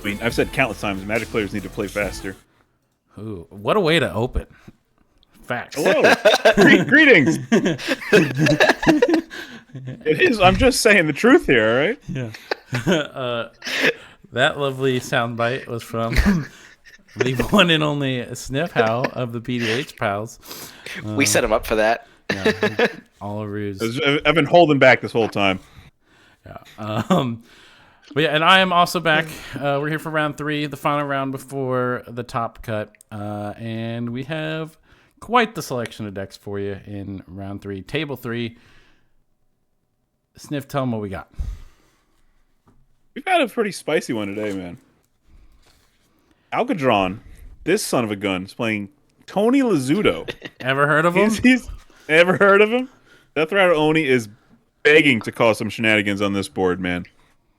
I mean, I've said countless times, Magic players need to play faster. Ooh, what a way to open. Facts. Hello. Greetings. It is. I'm just saying the truth here, all right? Yeah. That lovely soundbite was from the one and only Sniff Howl of the PDH pals. We set him up for that. Yeah, all a ruse. I've been holding back this whole time. Yeah. But yeah, and I am also back. We're here for round 3, the final round before the top cut. And we have quite the selection of decks for you in round 3. Table 3. Sniff, tell them what we got. We've got a pretty spicy one today, man. Alcadron, this son of a gun, is playing Tony Lazzuto. Ever heard of him? He's ever heard of him? Death Rider Oni is begging to cause some shenanigans on this board, man.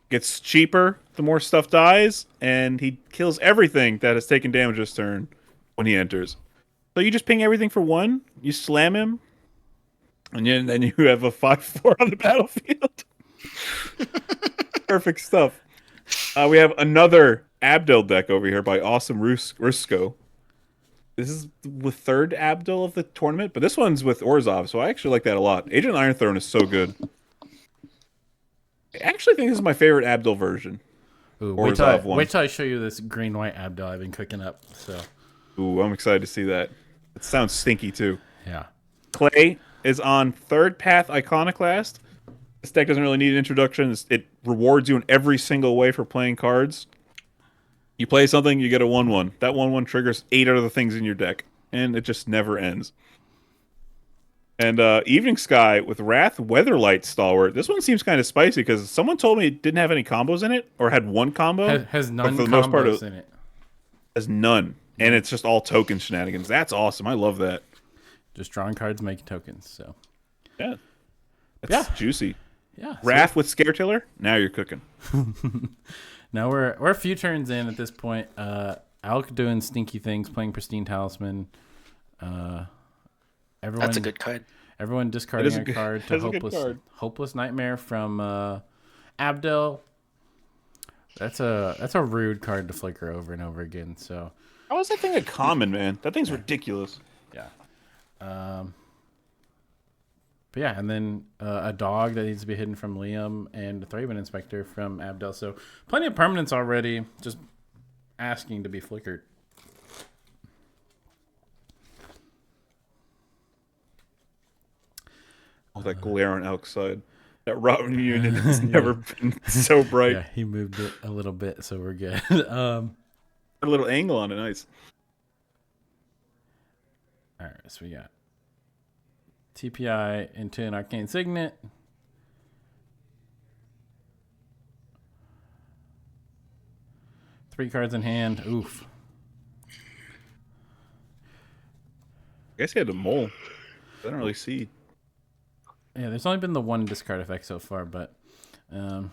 Gets cheaper the more stuff dies, and he kills everything that has taken damage this turn when he enters. So you just ping everything for 1, you slam him, and then you have a 5/4 on the battlefield. Perfect stuff. We have another Abdel deck over here by Awesome Rusko. This is the 3rd Abdel of the tournament, but this one's with Orzhov, so I actually like that a lot. Agent Iron Throne is so good. I actually think this is my favorite Abdel version. Ooh, wait till I show you this green-white Abdel I've been cooking up. So, ooh, I'm excited to see that. It sounds stinky, too. Yeah. Clay is on 3rd Path Iconoclast. This deck doesn't really need an introduction. It rewards you in every single way for playing cards. You play something, you get a 1/1. That 1/1 triggers 8 other things in your deck, and it just never ends. And Evening Sky with Wrath Weatherlight Stalwart. This one seems kind of spicy because someone told me it didn't have any combos in it, or had 1 combo. Has none for the combos most part, in it. Has none. And it's just all token shenanigans. That's awesome. I love that. Just drawing cards, making tokens. So Yeah. That's juicy. Yeah. Wrath with Scare Tiller. Now you're cooking. Now we're a few turns in at this point. Alk doing stinky things, playing Pristine Talisman. Everyone, That's a good card. Everyone discarding a card to Hopeless Nightmare from Abdel. That's a rude card to flicker over and over again. So how is that thing a common, man? That thing's ridiculous. Yeah. But yeah, and then a dog that needs to be hidden from Liam, and a Thraben Inspector from Abdel. So plenty of permanents already, just asking to be flickered. Oh, that glare on Elk's side. That Robin Union has never been so bright. Yeah, he moved it a little bit, so we're good. A little angle on it, nice. All right, so we got TPI into an Arcane Signet. Three cards in hand. Oof. I guess he had a mole. I don't really see. Yeah, there's only been the one discard effect so far, but I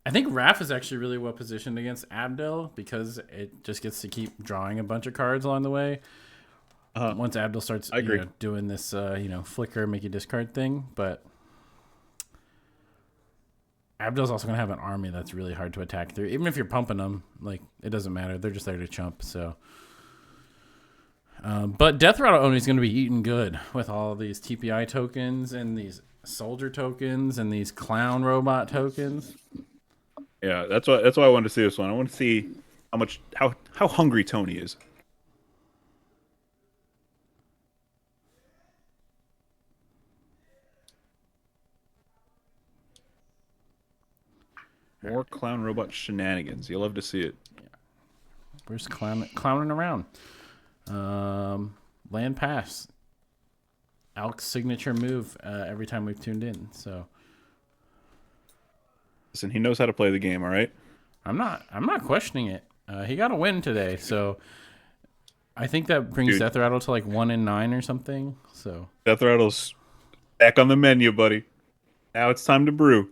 think Raph is actually really well positioned against Abdel because it just gets to keep drawing a bunch of cards along the way. Once Abdel starts doing this, flicker, make you discard thing, but Abdel's also going to have an army that's really hard to attack through. Even if you're pumping them, like, it doesn't matter. They're just there to chump, so... but Death Rattle Oni is going to be eating good with all these TPI tokens and these soldier tokens and these clown robot tokens. Yeah, that's why I wanted to see this one. I want to see how hungry Tony is. More clown robot shenanigans. You'll love to see it. Yeah. We're just clowning around. Land pass. Alk's signature move every time we've tuned in. So listen, he knows how to play the game, all right? I'm not questioning it. He got a win today, so I think that brings Death Rattle to like 1-9 or something. So Death Rattle's back on the menu, buddy. Now it's time to brew.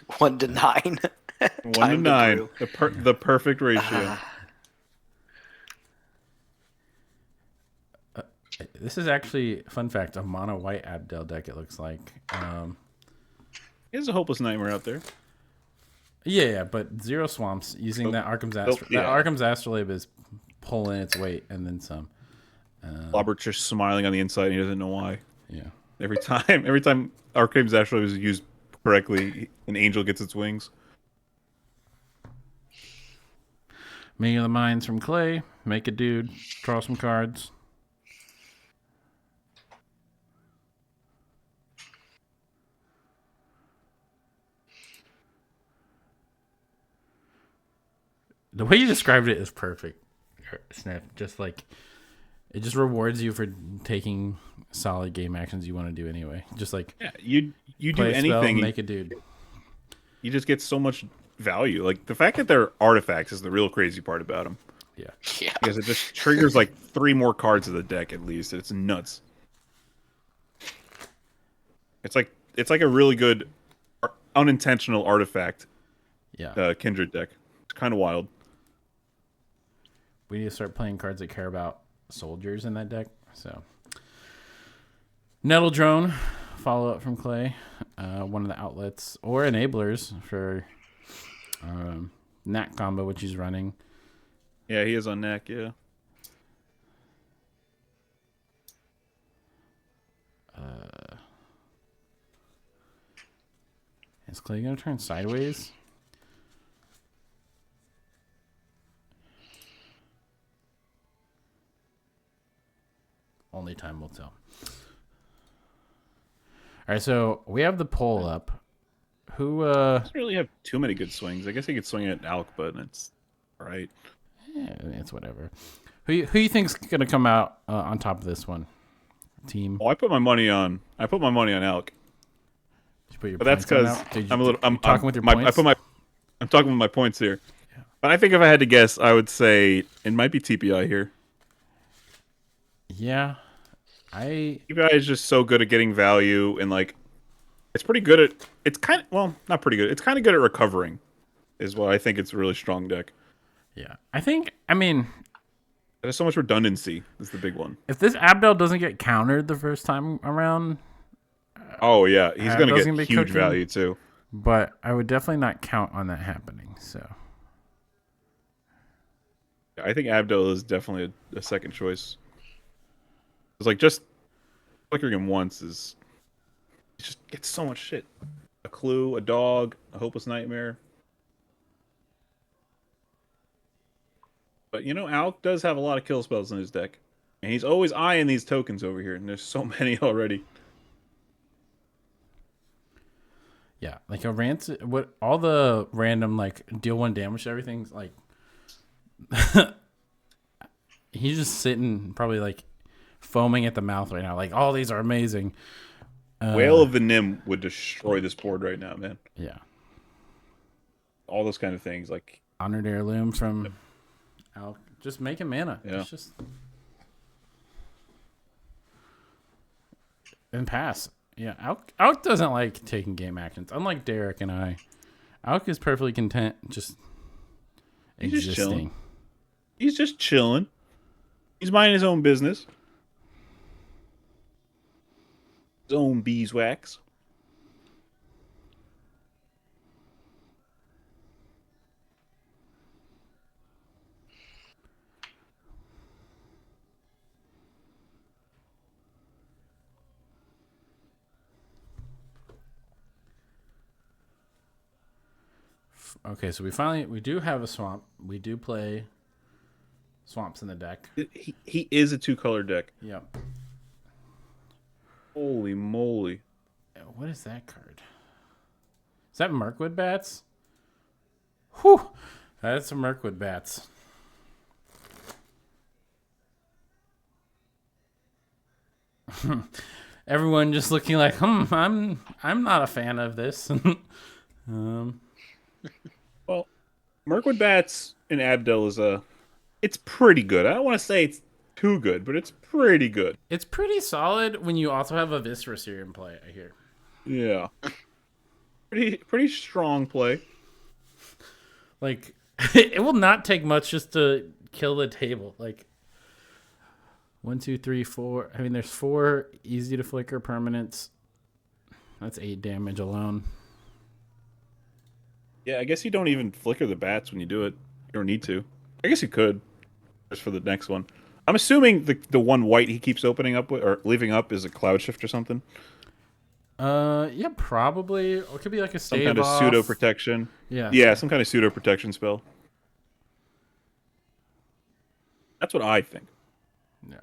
1-9. 1-9. The perfect ratio. This is actually, fun fact, a mono white Abdel deck, it looks like. There's a Hopeless Nightmare out there. Yeah, but 0 swamps using that Arkham's Astrolabe is pulling its weight and then some. Robert's just smiling on the inside, and he doesn't know why. Yeah. Every time Arcane's Astrolabe is used correctly, an angel gets its wings. Meeting of the Minds from Clay. Make a dude. Draw some cards. The way you described it is perfect, Sniff. Just like it just rewards you for taking solid game actions you want to do anyway. Just like you do play a spell, anything, make a dude. You just get so much value. Like the fact that they're artifacts is the real crazy part about them. Yeah. Because it just triggers like 3 more cards of the deck at least. It's nuts. It's like a really good unintentional artifact. Yeah. Kindred deck. It's kind of wild. We need to start playing cards that care about soldiers in that deck. So, Nettle Drone, follow up from Clay, one of the outlets or enablers for Nat combo, which he's running. Yeah, he is on Knack. Yeah. Is Clay gonna turn sideways? Only time will tell. All right, so we have the poll up. Who Doesn't really have too many good swings. I guess he could swing at Alk, but it's all right. Yeah, it's whatever. Who you think's gonna come out on top of this one? Team. Oh, I put my money on Alk. Did you put your But that's points on because out? I'm talking with your points. I'm talking with my points here. Yeah. But I think if I had to guess, I would say it might be TPI here. Yeah, TPI is just so good at getting value and like it's pretty good at not pretty good. It's kind of good at recovering, is why I think it's a really strong deck. Yeah, I mean, there's so much redundancy. Is the big one. If this Abdel doesn't get countered the first time around, oh yeah, he's gonna get huge cooking, value too. But I would definitely not count on that happening. So I think Abdel is definitely a second choice. It's like just flickering him once is just gets so much shit. A clue, a dog, a hopeless nightmare. But Alk does have a lot of kill spells in his deck. And he's always eyeing these tokens over here, and there's so many already. Yeah, like all the random like deal 1 damage to everything's like he's just sitting probably like foaming at the mouth right now. Like all these are amazing. Whale of the Nim would destroy this board right now, man. Yeah. All those kind of things like Honored Heirloom from Alk. Just making mana. Yeah. It's just and pass. Yeah, Alk doesn't like taking game actions. Unlike Derek and I, Alk is perfectly content just existing. He's just chilling. He's minding his own business. His own beeswax. Okay, so we do have a swamp. We do play swamps in the deck. He is a 2-color deck. Yep. Holy moly. What is that card? Is that Mirkwood Bats? Whew. That's some Mirkwood Bats. Everyone just looking like, I'm not a fan of this. Well, Mirkwood Bats and Abdel is it's pretty good. I don't want to say it's too good, but it's pretty good. It's pretty solid when you also have a Viscerous here in play, I hear. Yeah. Pretty strong play. Like, it will not take much just to kill the table. Like, 1, 2, 3, 4. I mean, there's 4 easy to flicker permanents. That's 8 damage alone. Yeah, I guess you don't even flicker the bats when you do it. You don't need to. I guess you could, just for the next one. I'm assuming the one white he keeps opening up with or leaving up is a cloud shift or something. Yeah, probably. Or it could be like a Some stave kind of off. pseudo protection. Yeah. Yeah, some kind of pseudo protection spell. That's what I think. Yeah.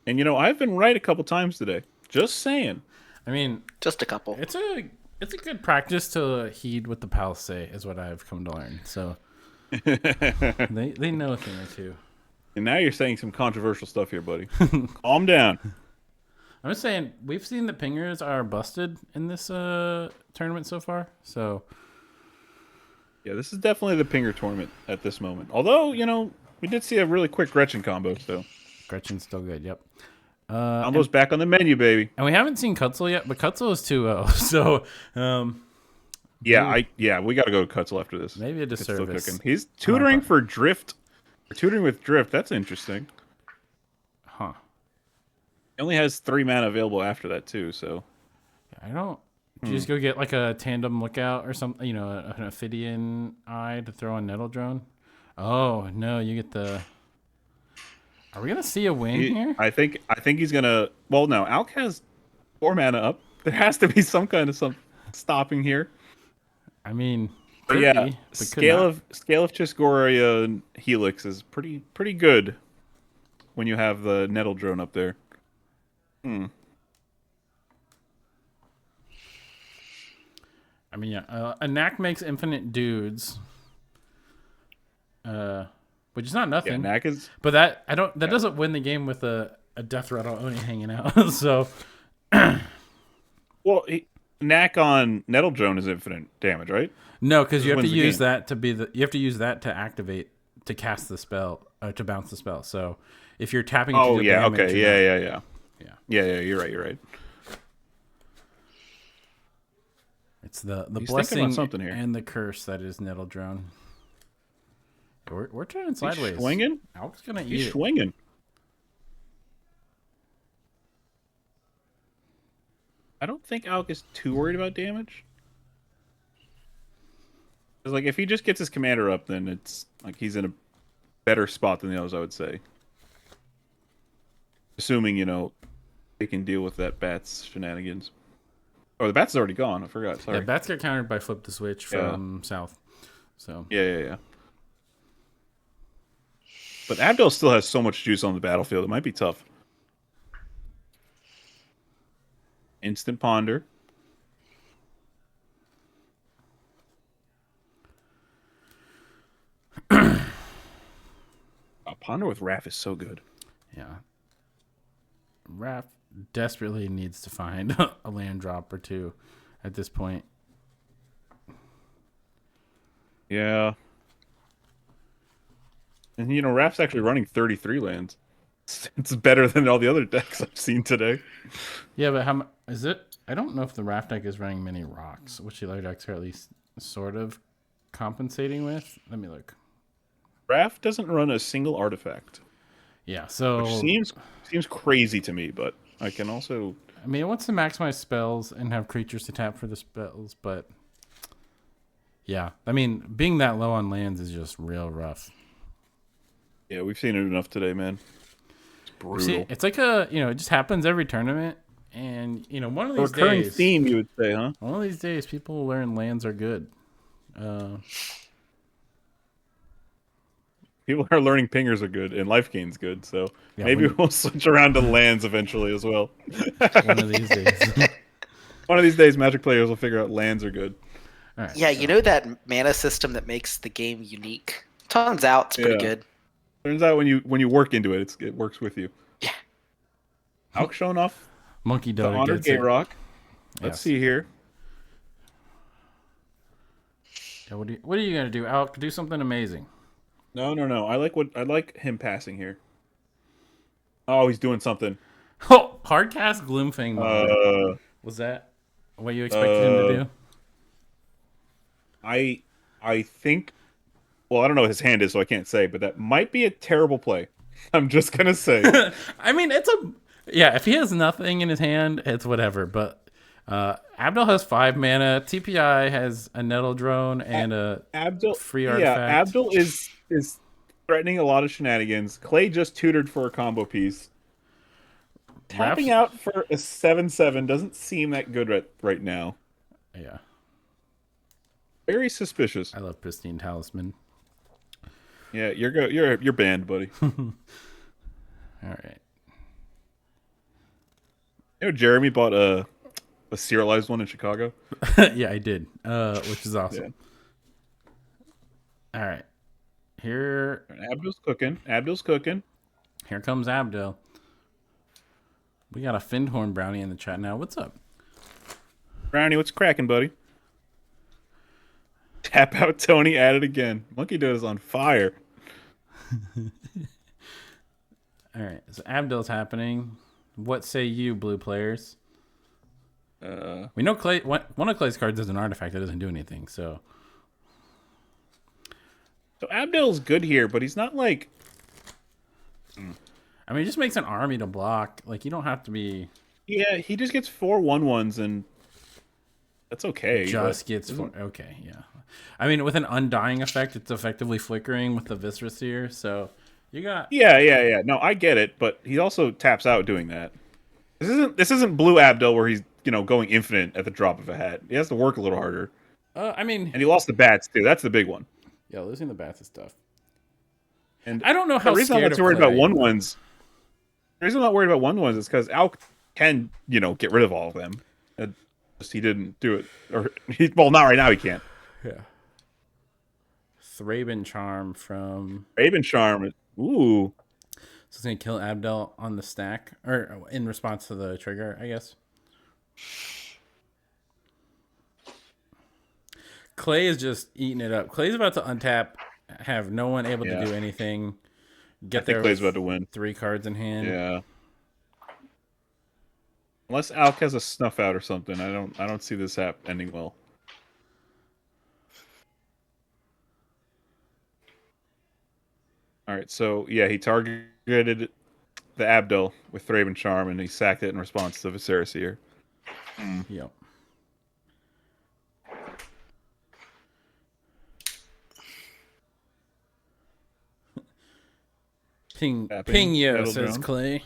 And I've been right a couple times today. Just saying. I mean, Just a couple. it's a good practice to heed what the pals say, is what I've come to learn. So they know a thing or two. And now you're saying some controversial stuff here, buddy. Calm down. I'm just saying we've seen the pingers are busted in this tournament so far. So Yeah, this is definitely the Pinger tournament at this moment. Although, we did see a really quick Gretchen combo, so. Gretchen's still good. Yep. Almost back on the menu, baby. And we haven't seen Kutzel yet, but Kutzel is 2-0. So Yeah, we got to go to Kutzel after this. maybe a It's still disservice. cooking. He's tutoring for Drift. Tutoring with Drift. That's interesting. Huh. He only has 3 mana available after that too. So I don't. Did you just go get like a tandem lookout or something? An Ophidian eye to throw on Nettle Drone? Oh no, you get the. Are we gonna see a win here? I think he's gonna. Well, no, Alk has 4 mana up. There has to be some kind of some stopping here. I mean, But could yeah, be, but could scale not. of Chisgoria and Helix is pretty good when you have the Nettle Drone up there. I mean, yeah, a knack makes infinite dudes. Which is not Yeah, nothing. Knack is. But that doesn't win the game with a Death Rattle Oni hanging out. So Well, Knack on Nettle Drone is infinite damage, right? no, because you have to wins the use game. that to be you have to use that to activate to cast the spell to bounce the spell. So if you're tapping, to Oh deal yeah, damage, okay, you're yeah. Yeah. Yeah, you're right. It's the He's thinking about blessing something here. and the curse that is Nettle Drone. We're turning sideways. He's swinging. Alk's gonna eat He's it. swinging. I don't think Alk is too worried about damage. 'Cause, like, if he just gets his commander up, then it's like he's in a better spot than the others, I would say. Assuming, they can deal with that Bats shenanigans. Oh, the Bats is already gone. I forgot. Sorry. Yeah, bats get countered by flip the switch Yeah. from south. So Yeah. But Abdel still has so much juice on the battlefield. It might be tough. Instant Ponder. Ponder with Raph is so good. yeah, Raph desperately needs to find a land drop or two at this point. Yeah. And Raph's actually running 33 lands. It's better than all the other decks I've seen today. Yeah, but how is it? I don't know if the Raph deck is running many rocks, which the other decks are at least sort of compensating with. Let me look. Raph doesn't run a single artifact. Yeah, so Which seems crazy to me, but I can also. I mean, it wants to maximize spells and have creatures to tap for the spells, but yeah, I mean, being that low on lands is just real rough. Yeah, we've seen it enough today, man. It's brutal. See, it's like it just happens every tournament, and one of A these recurring days, theme, you would say, huh? one of these days, people will learn lands are good. People are learning pingers are good and life gain's good, so Yeah, maybe when- we'll switch around to lands eventually as well. One of these days. One of these days, Magic players will figure out lands are good. All right, Yeah, you know that mana system that makes the game unique? Turns out it's pretty Yeah. good. Turns out when you work into it, it works with you. Yeah. Alk showing off Monkey the Dog honored gets Gate it. Rock. Let's Yes. see here. Yeah, what are you gonna do, Alk? Do something amazing. No. I like him passing here. Oh, he's doing something. Oh, hardcast Gloomfang Mauler. Was that what you expected him to do? I think. Well, I don't know what his hand is, so I can't say, but that might be a terrible play. I'm just gonna say. I mean, if he has nothing in his hand, it's whatever. But Abdel has 5 mana. TPI has a Nettle Drone and a Abdul, free yeah, artifact. Abdul is threatening a lot of shenanigans. Clay just tutored for a combo piece. Refs, Tapping out for a 7/7 doesn't seem that good right now. yeah, Very suspicious. I love Pristine Talisman. Yeah, you're banned, buddy. All right. You know, Jeremy bought a serialized one in Chicago. Yeah, I did, which is awesome. All right. Here Abdul's cooking. Abdul's cooking. here comes Abdel. We got a Findhorn Brownie in the chat now. What's up? Brownie, what's cracking, buddy? Tap out Tony at it again. Monkey Dude is on fire. All right. So Abdel's happening. What say you, blue players? We know Clay. One of Clay's cards is an artifact that doesn't do anything. So Abdul's good here, but he's not like. I mean, it just makes an army to block. Like, you don't have to be. Yeah, he just gets 4/1/1s, and that's okay. Just gets four. Okay, yeah. I mean, with an Undying effect, it's effectively flickering with the Viscera Seer. So you got. Yeah. No, I get it, but he also taps out doing that. This isn't Blue Abdul where he's going infinite at the drop of a hat. He has to work a little harder, I mean, and he lost the bats too. That's the big one. yeah, losing the bats is tough. And I don't know how the reason I'm scared not of worried about Clay. 1/1s. The reason I'm not worried about 1/1s is because Al can get rid of all of them. Just he didn't do it, or not right now. He can't. Yeah. Thraben Charm from. Raven Charm. Ooh. So it's gonna kill Abdel on the stack, or in response to the trigger, I guess. Clay is just eating it up. Clay's about to untap, have no one able to do anything. Get there. Clay's about to win. 3 cards in hand. Yeah. Unless Alk has a snuff out or something, I don't see this ending well. All right, so yeah, he targeted the Abdel with Thraben Charm, and he sacked it in response to Viscera Seer. Yep. Ping yo, says drone. Clay.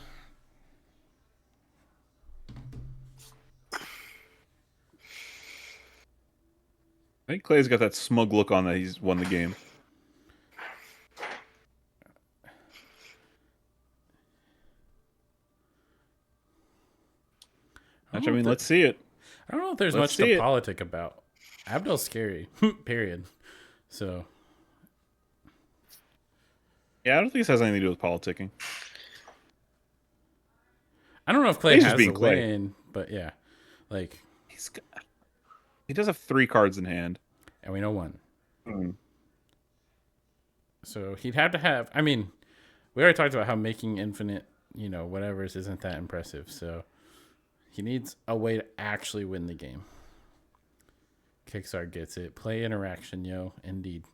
I think Clay's got that smug look on that he's won the game. Let's see it. I don't know if there's much to politic about. Abdel's scary. Period. So. Yeah, I don't think this has anything to do with politicking. I don't know if Clay has a win, but yeah. Like. He does have 3 cards in hand. And we know 1. So he'd have to have. I mean, we already talked about how making infinite, whatever's isn't that impressive. So he needs a way to actually win the game. Kickstarter gets it. Play interaction, yo. Indeed.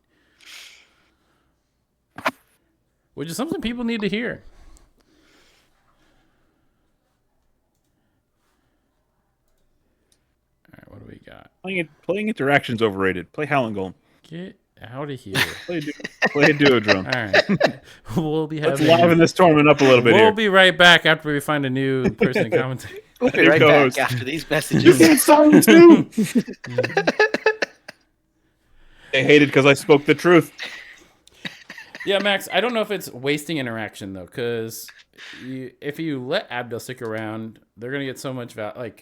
Which is something people need to hear. All right, what do we got? Playing interaction's overrated. Play Howling Golem. Get out of here. Play a Duodrone. All right. We'll be having. Let's liven this tournament up a little bit We'll here. be right back after we find a new person to commentate. We'll be right back after these messages. They hated because I spoke the truth. Yeah, Max, I don't know if it's wasting interaction, though, because if you let Abdel stick around, they're going to get so much value.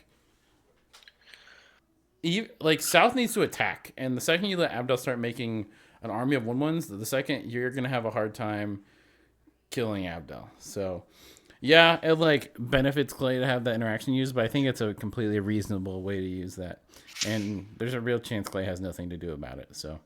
Like, South needs to attack, and the second you let Abdel start making an army of 1/1s, the second you're going to have a hard time killing Abdel. So, yeah, it, benefits Clay to have that interaction used, but I think it's a completely reasonable way to use that. And there's a real chance Clay has nothing to do about it, so...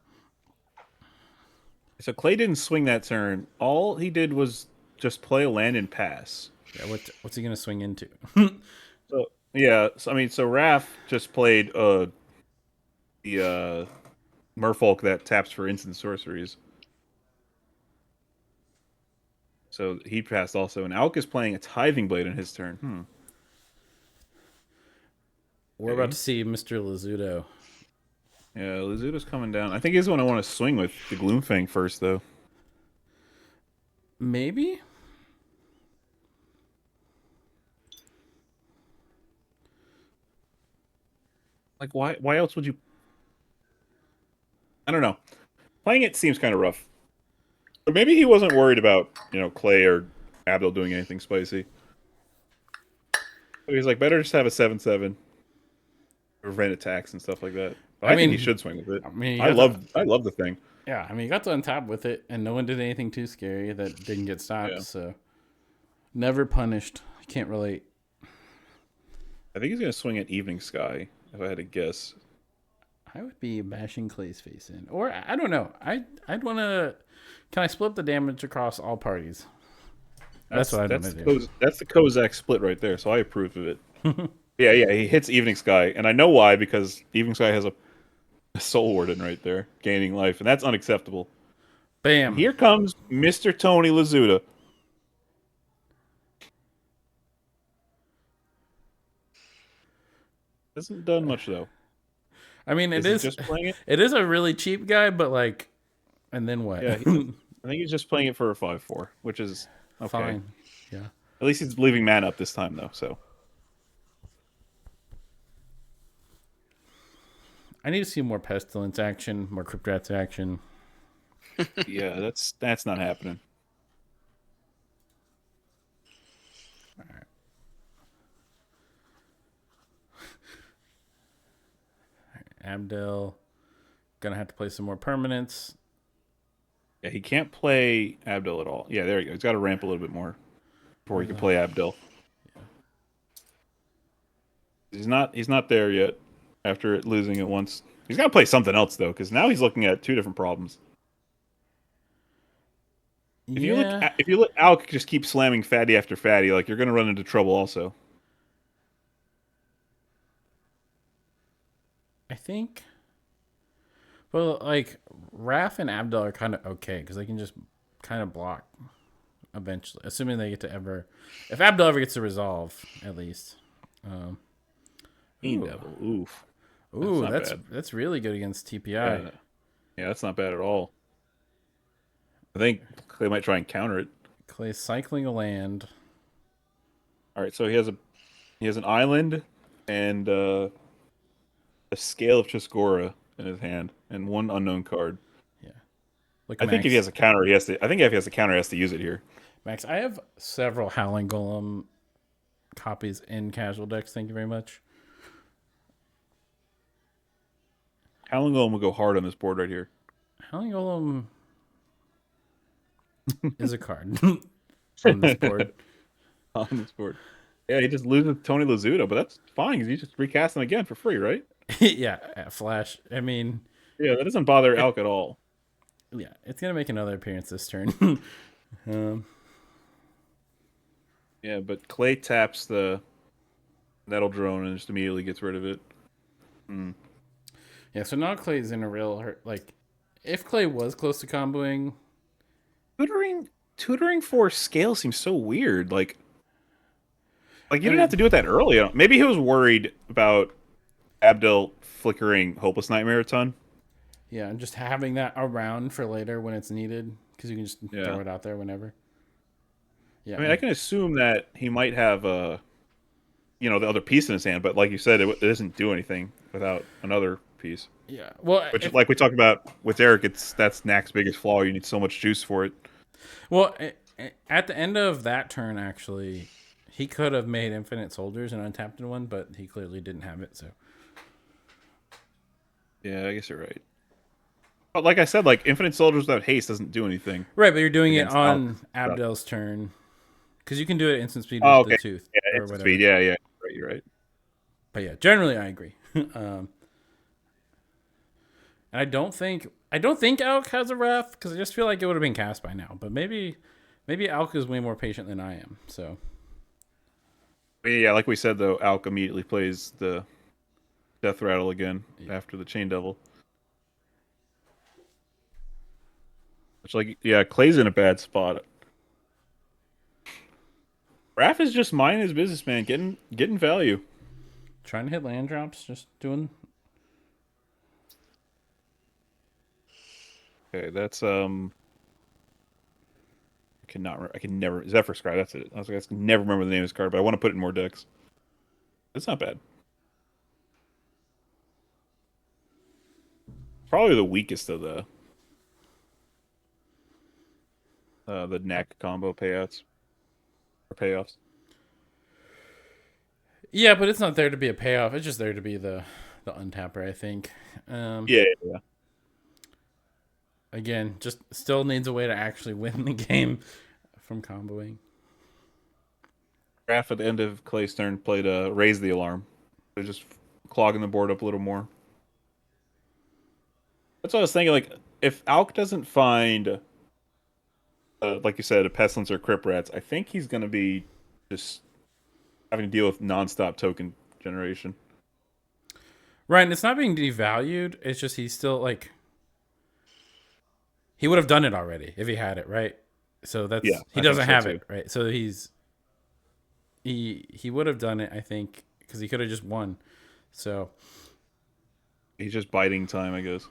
So Clay didn't swing that turn. All he did was just play a land and pass. Yeah, what's he gonna swing into? So Raph just played the Merfolk that taps for instant sorceries. So he passed also, and Alk is playing a Tithing Blade on his turn. We're about to see Mr. Lazzuto. Yeah, Lizuto's coming down. I think he's the one I want to swing with the Gloomfang first, though. Maybe? Like, why else would you... I don't know. Playing it seems kind of rough. But maybe he wasn't worried about, Clay or Abdul doing anything spicy. So he's like, better just have a 7/7. Prevent attacks and stuff like that. But I think he should swing with it. I mean, I love the thing. Yeah, I mean, you got to untap with it, and no one did anything too scary that didn't get stopped, Yeah. so... Never punished. I can't relate. I think he's going to swing at Evening Sky, if I had to guess. I would be bashing Clay's face in. Or, I don't know. I'd want to... Can I split the damage across all parties? That's what I'd want to do. That's the Kozak split right there, so I approve of it. Yeah, he hits Evening Sky, and I know why, because Evening Sky has a Soul Warden right there, gaining life, and that's unacceptable. Bam. Here comes Mr. Tony Lazzuto. Hasn't done much, though. I mean, it is just playing it? It is a really cheap guy, but like, and then what? Yeah, I think he's just playing it for a 5/4, which is okay. Fine. Yeah. At least he's leaving mana up this time, though. So I need to see more Pestilence action, more Crypt Rats action. yeah, that's not happening. All right. Abdel gonna have to play some more permanents. Yeah, he can't play Abdel at all. Yeah, there you go. He's got to ramp a little bit more before he can play Abdel. Yeah. He's not there yet. After losing it once, he's got to play something else though, because now he's looking at two different problems. If you look, Alk just keep slamming fatty after fatty, like you're gonna run into trouble also. I think. Well, like Raph and Abdel are kind of okay because they can just kind of block eventually, assuming they get to ever. If Abdel ever gets to resolve, at least. Devil, oof. Ooh, that's really good against TPI. Yeah, that's not bad at all. I think Clay might try and counter it. Clay's cycling a land. All right, so he has an island and a Scale of Chiskora in his hand and one unknown card. Yeah. Look, I think if he has a counter, he has to. I think if he has a counter, he has to use it here. Max, I have several Howling Golem copies in casual decks. Thank you very much. Howling Golem will go hard on this board right here. Howling Golem is a card on this board. On this board. Yeah, he just loses Tony Lazzuto, but that's fine because you just recast him again for free, right? Yeah, Flash. I mean... Yeah, that doesn't bother Alk at all. Yeah, it's going to make another appearance this turn. Yeah, but Clay taps the Nettle Drone and just immediately gets rid of it. Mm. Yeah, so now Clay's in a real hurt. Like, if Clay was close to comboing... Tutoring for Scale seems so weird. Like you didn't have to do it that early. Maybe he was worried about Abdel flickering Hopeless Nightmare a ton. Yeah, and just having that around for later when it's needed, because you can just throw it out there whenever. Yeah, I mean, I can assume that he might have the other piece in his hand, but like you said, it doesn't do anything without another piece. Yeah, well, like we talked about with Eric, that's Knack's biggest flaw. You need so much juice for it. Well, at the end of that turn, actually, he could have made Infinite Soldiers and untapped one, but he clearly didn't have it. So, yeah, I guess you're right. But like I said, like Infinite Soldiers without haste doesn't do anything. Right, but you're doing it on Abdel's turn because you can do it at instant speed with the tooth. Yeah, or instant whatever. speed. Yeah, right, you're right. But yeah, generally I agree. And I don't think Alk has a Wrath because I just feel like it would have been cast by now. But maybe Alk is way more patient than I am. So yeah, like we said though, Alk immediately plays the Death Rattle again after the Chain Devil. Which Clay's in a bad spot. Raph is just minding his business, man, getting value. Trying to hit land drops, just doing. Okay, that's I can never Zephyr Sky. That's it. I was like, I can never remember the name of this card, but I want to put it in more decks. It's not bad. Probably the weakest of the neck combo payouts or payoffs. Yeah, but it's not there to be a payoff. It's just there to be the untapper, I think. Yeah. Again, just still needs a way to actually win the game from comboing. Graph at the end of Clay's turn played Raise the Alarm. They're just clogging the board up a little more. That's what I was thinking. Like, if Alk doesn't find, like you said, a Pestilence or Crypt Rats, I think he's going to be just having to deal with nonstop token generation. Right, and it's not being devalued. It's just he's still like he would have done it already if he had it, right? So that's Yeah, he I think doesn't so have too. it, right? So he would have done it, I think, because he could have just won. So He's just biding time, I guess.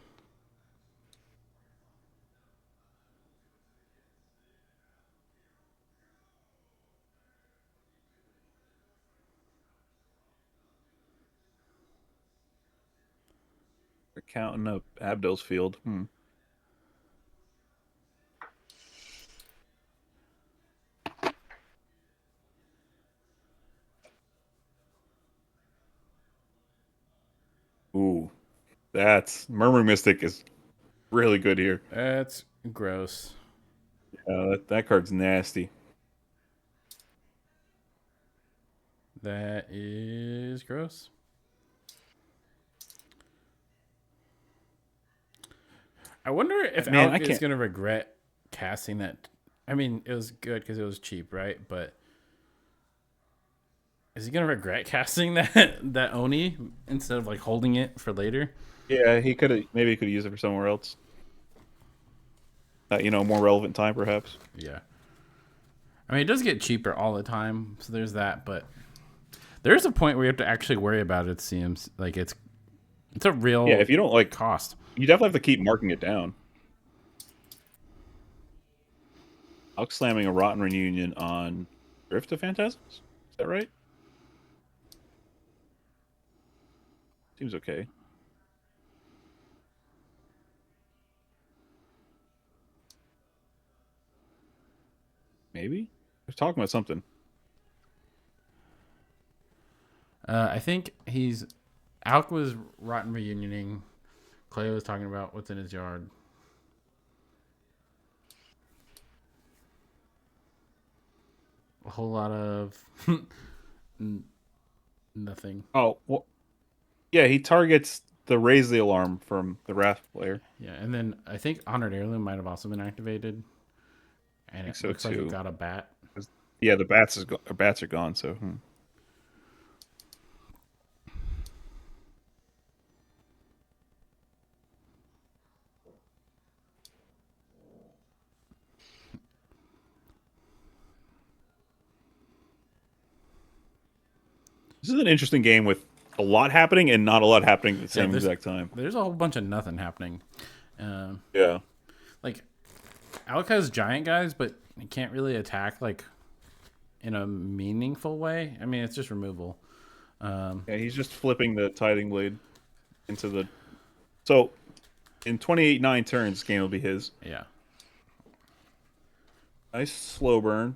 They're counting up Abdel's field. Ooh, that's Murmuring Mystic is really good here. that's gross. That card's nasty. That is gross. I wonder if Man, I Alec is can't. going to regret casting that. I mean, it was good because it was cheap, right? But is he going to regret casting that Oni instead of like holding it for later? Yeah, he could have. Maybe he could use it for somewhere else. More relevant time, perhaps. Yeah. I mean, it does get cheaper all the time, so there's that. But there's a point where you have to actually worry about it. It seems like it's a real Yeah, if you don't like, cost. you definitely have to keep marking it down. Alk slamming a Rotten Reunion on Drift of Phantasms. Is that right? Seems okay. Maybe? We're talking about something. I think Alec was rotten reunioning. Clay was talking about what's in his yard. A whole lot of nothing. Oh, well, yeah, he targets the Raise the Alarm from the Wrath player. Yeah, and then I think Honored Heirloom might have also been activated. And I think it so looks like too. it got a bat. Yeah, the bats are gone, so. This is an interesting game with a lot happening and not a lot happening at the same exact time. There's a whole bunch of nothing happening. Yeah. Like, Alec has giant guys, but he can't really attack, like, in a meaningful way. I mean, it's just removal. Yeah, he's just flipping the Tithing Blade into the. So, in 28-9 turns, this game will be his. Yeah. Nice slow burn.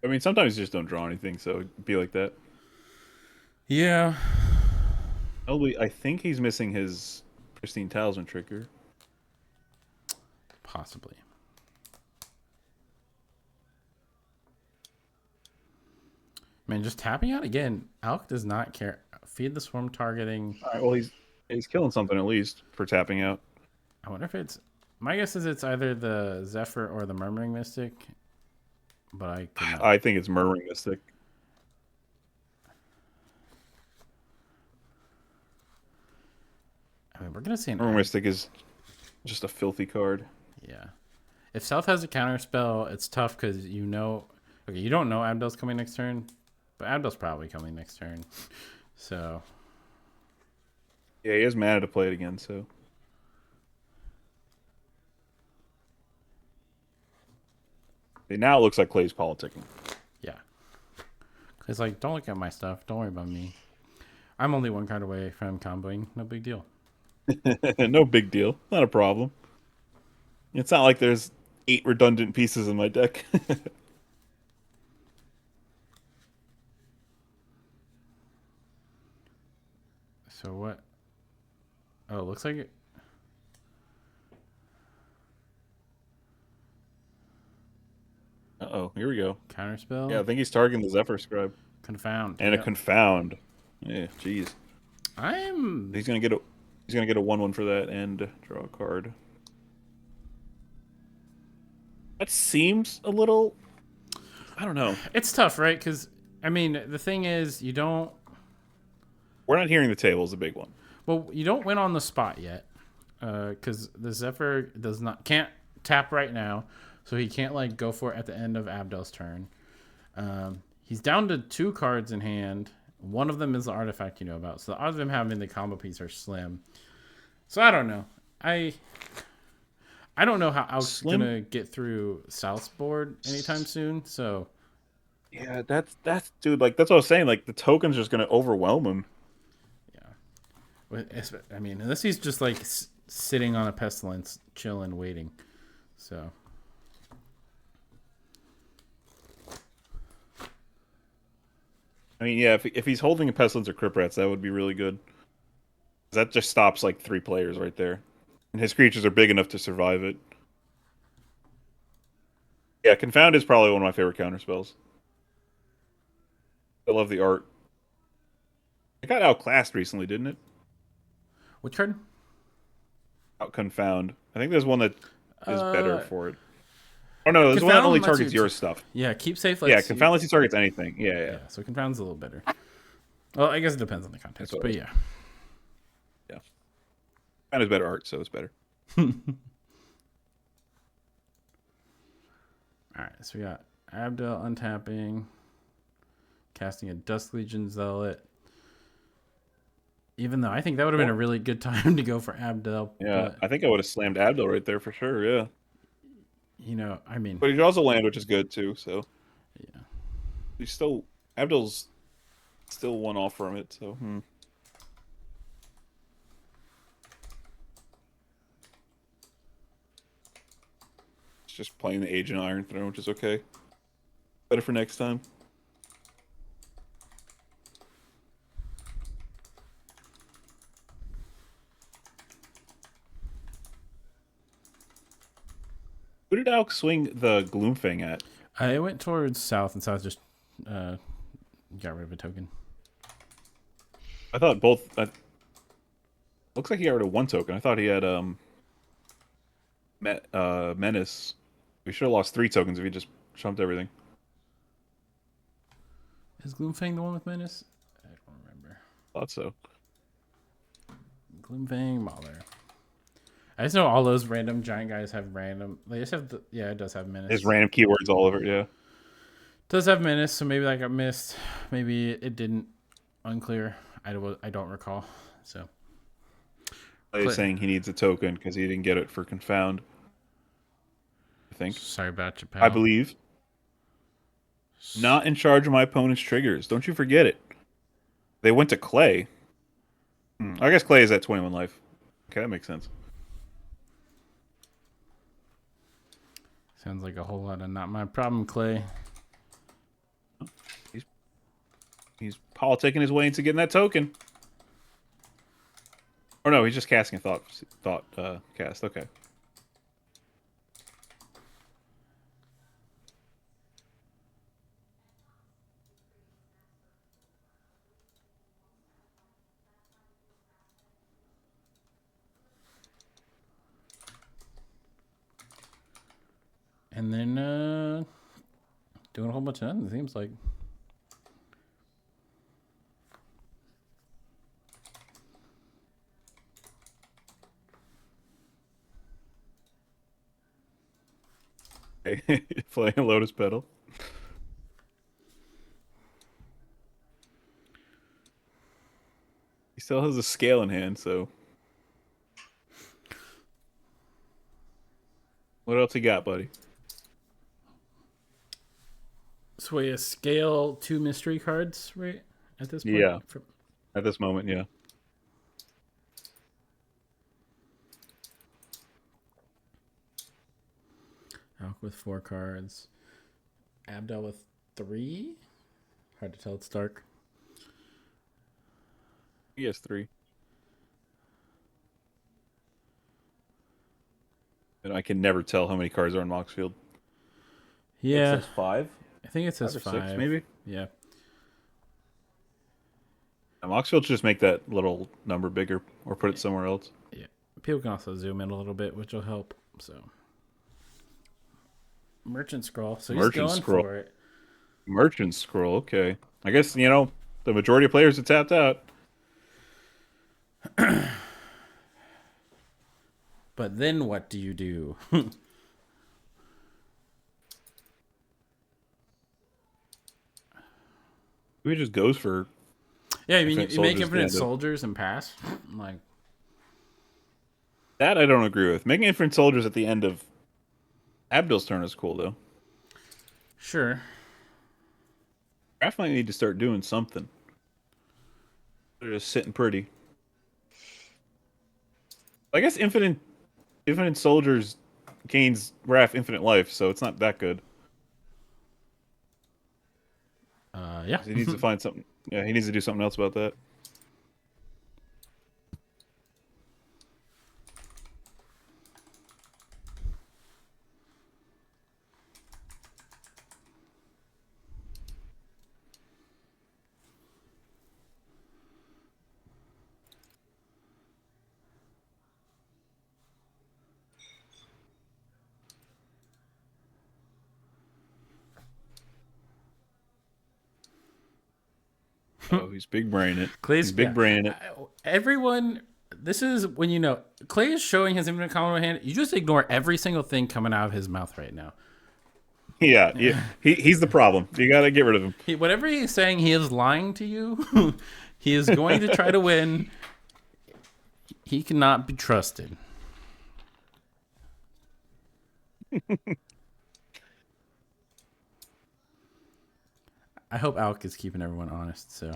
I mean, sometimes you just don't draw anything, so it'd be like that. Yeah. I think he's missing his Pristine Talisman trigger. Possibly. Man, just tapping out again. Alec does not care. Feed the swarm targeting. All right, well, he's killing something at least for tapping out. I wonder if it's. My guess is it's either the Zephyr or the Murmuring Mystic. But I could not. I think it's Murmuring Mystic. I mean, we're gonna see an. Murmuring Mystic is just a filthy card. Yeah. If South has a counter spell, it's tough because Okay, you don't know Abdel's coming next turn, but Abdel's probably coming next turn. So Yeah, he has mana to play it again, so. See, now it looks like Clay's politicking. yeah, it's like, don't look at my stuff. Don't worry about me. I'm only one card away from comboing. No big deal. No big deal. Not a problem. It's not like there's 8 redundant pieces in my deck. So what? Oh, it looks like it. Uh-oh, here we go. Counterspell. Yeah, I think he's targeting the Zephyr Scribe. Confound. And a Yep. Confound. Yeah, jeez. I'm. He's gonna get a 1/1 for that and draw a card. That seems a little, I don't know. It's tough, right? Because I mean, the thing is, you don't. We're not hearing the table is a big one. Well, you don't win on the spot yet, because the Zephyr can't tap right now, so he can't like go for it at the end of Abdel's turn. He's down to 2 cards in hand. One of them is the artifact you know about, so the odds of him having the combo piece are slim. So I don't know. I don't know how Al's gonna get through South's board anytime soon. So Yeah, that's dude. Like that's what I was saying. Like the token's just gonna overwhelm him. I mean, unless he's just like sitting on a pestilence, chilling, waiting. So I mean, yeah, if he's holding a pestilence or crypt rats, that would be really good. That just stops like 3 players right there, and his creatures are big enough to survive it. Yeah, Confound is probably one of my favorite counter spells. I love the art. It got outclassed recently, didn't it? which card? Out Confound. I think there's one that is better for it. Oh no, there's one that Confound only lets targets you your stuff. Yeah, keep safe. Yeah, Confound lets you targets anything. Yeah. Yeah, so Confound's a little better. Well, I guess it depends on the context, but yeah. Yeah. Confound is better art, so it's better. All right, so we got Abdel untapping, casting a Dusk Legion Zealot. Even though I think that would have been a really good time to go for Abdel. Yeah, but, I think I would have slammed Abdel right there for sure. Yeah, you know, I mean, but he draws a land, which is good too. So yeah. he's still Abdel's still 1 off from it. So it's just playing the Agent Iron Throne, which is okay. Better for next time. Who did Alk swing the Gloomfang at? I went towards South, and South just got rid of a token. I thought both. Looks like he got rid of 1 token. I thought he had Menace. We should have lost 3 tokens if he just chumped everything. Is Gloomfang the one with Menace? I don't remember. Thought so. Gloomfang, Mauler. I just know all those random giant guys have random. They just have yeah, it does have Menace. There's random keywords all over it. Yeah. Does have Menace, so maybe that got missed. Maybe it didn't. Unclear. I don't recall. So. He's saying he needs a token because he didn't get it for Confound. I think. Sorry about your pal. I believe. Not in charge of my opponent's triggers. Don't you forget it. They went to Clay. I guess Clay is at 21 life. Okay, that makes sense. Sounds like a whole lot of not my problem, Clay. He's politicking his way into getting that token. Or no, he's just casting a thought cast. Okay. And then doing a whole bunch of nothing, it seems like. Playing a Lotus Petal. still has a scale in hand, so. What else you got, buddy? So we scale 2 mystery cards, right? At this point? Yeah. At this moment, yeah. Alk with 4 cards. Abdel with 3? Hard to tell, it's dark. He has 3. And I can never tell how many cards are in Moxfield. Yeah. It says 5? I think it says 5 or 5. 6, maybe? Yeah. And Moxfield should just make that little number bigger or put it somewhere else. Yeah. People can also zoom in a little bit, which will help. So Merchant Scroll. So he's going for it. Merchant Scroll, okay. I guess, the majority of players are tapped out. But then what do you do? He just goes for Yeah, I mean, you make soldiers infinite stand up. soldiers and pass. Like, that. I don't agree with. Making infinite soldiers at the end of Abdul's turn is cool, though. sure. Raph might need to start doing something. They're just sitting pretty. I guess infinite soldiers gains Raph infinite life, so it's not that good. Yeah. He needs to find something. Yeah, he needs to do something else about that. Oh, he's big braining it. Clay's He's big braining it. Everyone, this is when Clay is showing his infinite combo hand. You just ignore every single thing coming out of his mouth right now. Yeah. He's the problem. You gotta get rid of him. Whatever he's saying, he is lying to you. He is going to try to win. He cannot be trusted. I hope Alk is keeping everyone honest. So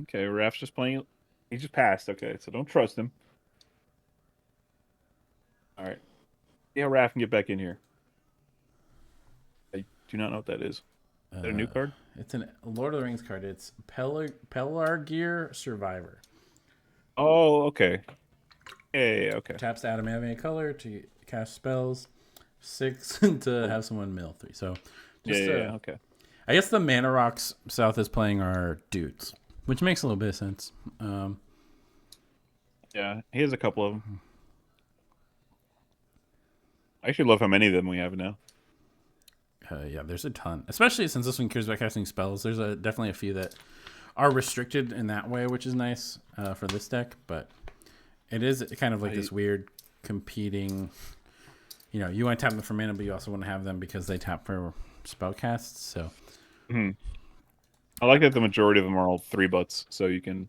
Okay, Raph's just playing. He just passed. Okay, so don't trust him. All right. See how Raph can get back in here. I do not know what that is. Is that a new card? it's a Lord of the Rings card. It's Pelargir Survivor. Oh, okay. Yeah, okay. Taps to add a mana of any color to cast spells. 6 to have someone mill 3. So just Okay. I guess the mana rocks South is playing are dudes, which makes a little bit of sense. Yeah, he has a couple of them. I actually love how many of them we have now. Yeah, there's a ton, especially since this one cares about casting spells. There's definitely a few that are restricted in that way, which is nice for this deck. But it is kind of like this weird competing. You want to tap them for mana, but you also want to have them because they tap for spell casts. So I like that the majority of them are all 3-butts, so you can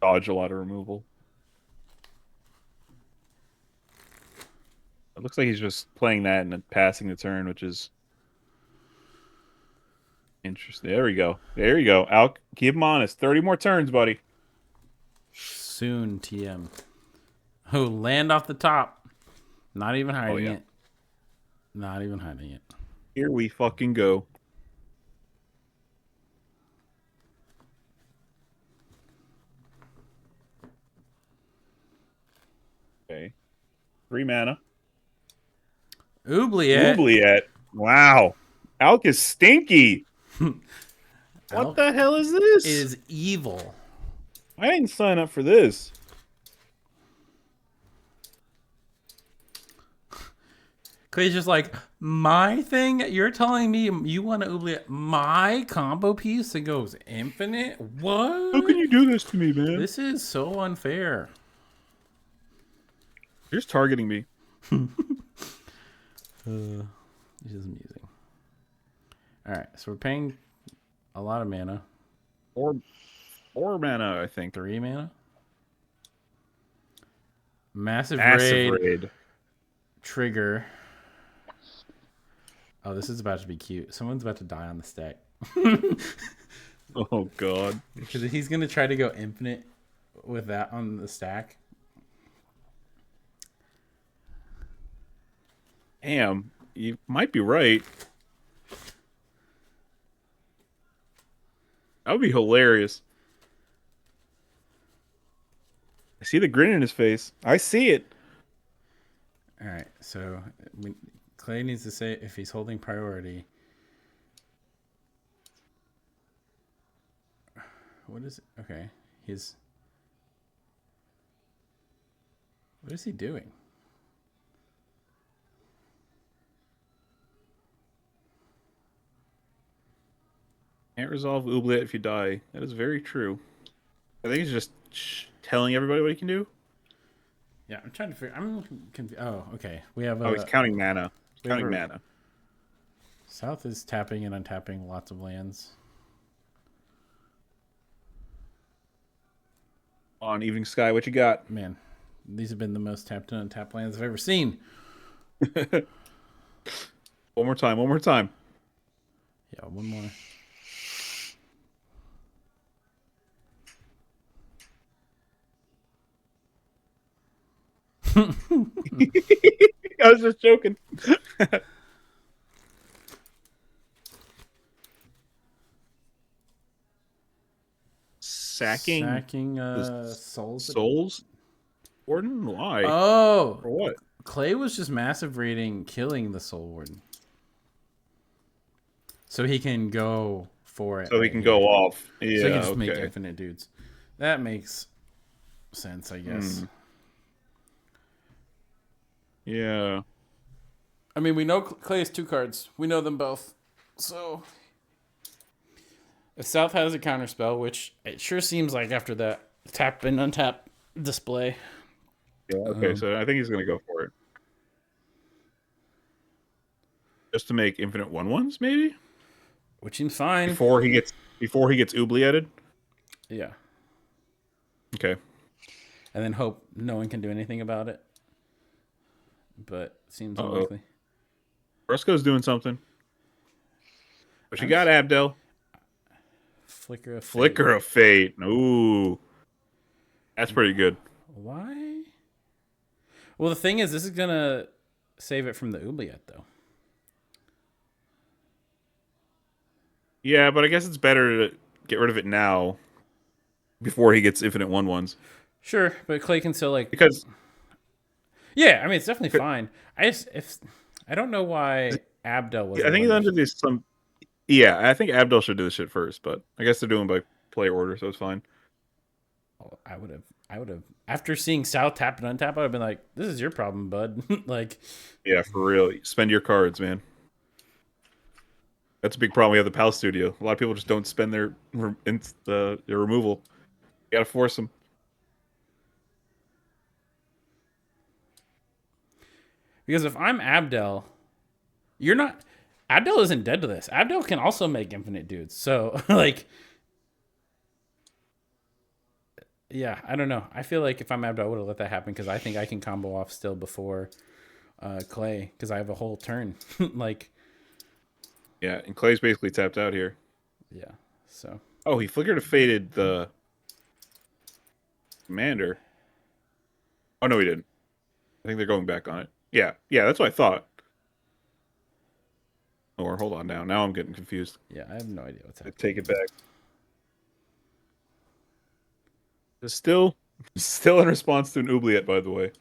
dodge a lot of removal. It looks like he's just playing that and then passing the turn, which is interesting. There we go. There you go. Alk, keep him honest. 30 more turns, buddy. soon, TM. Oh, land off the top. Not even hiding it. Not even hiding it. Here we fucking go. Okay. 3 mana. Oubliette. Oubliette. Wow. Alk is stinky. What Alk the hell is this? is evil. I didn't sign up for this. Clay's just like, my thing? You're telling me you want to oubliette my combo piece that goes infinite? What? How can you do this to me, man? This is so unfair. You're just targeting me. This is amusing. All right, so we're paying a lot of mana. Four mana, I think. 3 mana. Massive Massive raid, raid. trigger. Oh, this is about to be cute. Someone's about to die on the stack. Oh god. Because he's gonna try to go infinite with that on the stack. Damn, you might be right. That would be hilarious. I see the grin in his face. I see it. All right, so Clay needs to say if he's holding priority. What is it? Okay, he's. What is he doing? Can't resolve Oubliette if you die. That is very true. I think he's just telling everybody what he can do. Yeah, I'm trying to figure. I'm confused. Oh, okay. We have. Oh, he's counting mana. we have Counting a- mana. South is tapping and untapping lots of lands. On Evening Sky, what you got? Man, these have been the most tapped and untapped lands I've ever seen. One more time. One more time. Yeah, one more. I was just joking. Sacking Souls Warden? Why? Oh, For what? Clay was just massive raiding, killing the Soul Warden, so he can go for it. So he can go off. Yeah, So he can just okay. make infinite dudes. That makes sense, I guess. Yeah. I mean, we know Clay has 2 cards. We know them both. So if South has a counterspell, which it sure seems like after that tap and untap display. Yeah, okay, so I think he's gonna go for it. Just to make infinite 1/1s, maybe? Which seems fine. Before he gets oublietted? Yeah. Okay. And then hope no one can do anything about it. But seems Uh-oh. unlikely. Fresco's doing something. But you got Abdel. Flicker of Fate. Flicker of Fate. Ooh. That's pretty good. Why? Well, the thing is, this is going to save it from the oubliette, though. Yeah, but I guess it's better to get rid of it now before he gets infinite 1/1s. Sure, but Clay can still, like... Because... Yeah, I mean, it's definitely fine. I don't know why Abdel was... I think he's under this some... Yeah, I think Abdel should do this shit first, but I guess they're doing by play order, so it's fine. I would have. After seeing South tap and untap, I would have been like, "This is your problem, bud." Like, yeah, for real. Spend your cards, man. That's a big problem. We have the PAL Studio. A lot of people just don't spend their removal. You gotta force them. because if I'm Abdel, you're not. Abdel isn't dead to this. Abdel can also make infinite dudes. So, like, yeah, I don't know. I feel like if I'm Abdel, I would have let that happen because I think I can combo off still before Clay because I have a whole turn. Like, Yeah, and Clay's basically tapped out here. yeah. So. Oh, he flickered faded the commander. Oh no, he didn't. I think they're going back on it. Yeah, that's what I thought. Or hold on now I'm getting confused. Yeah, I have no idea what's happening. Take it back. It's still in response to an oubliette, by the way.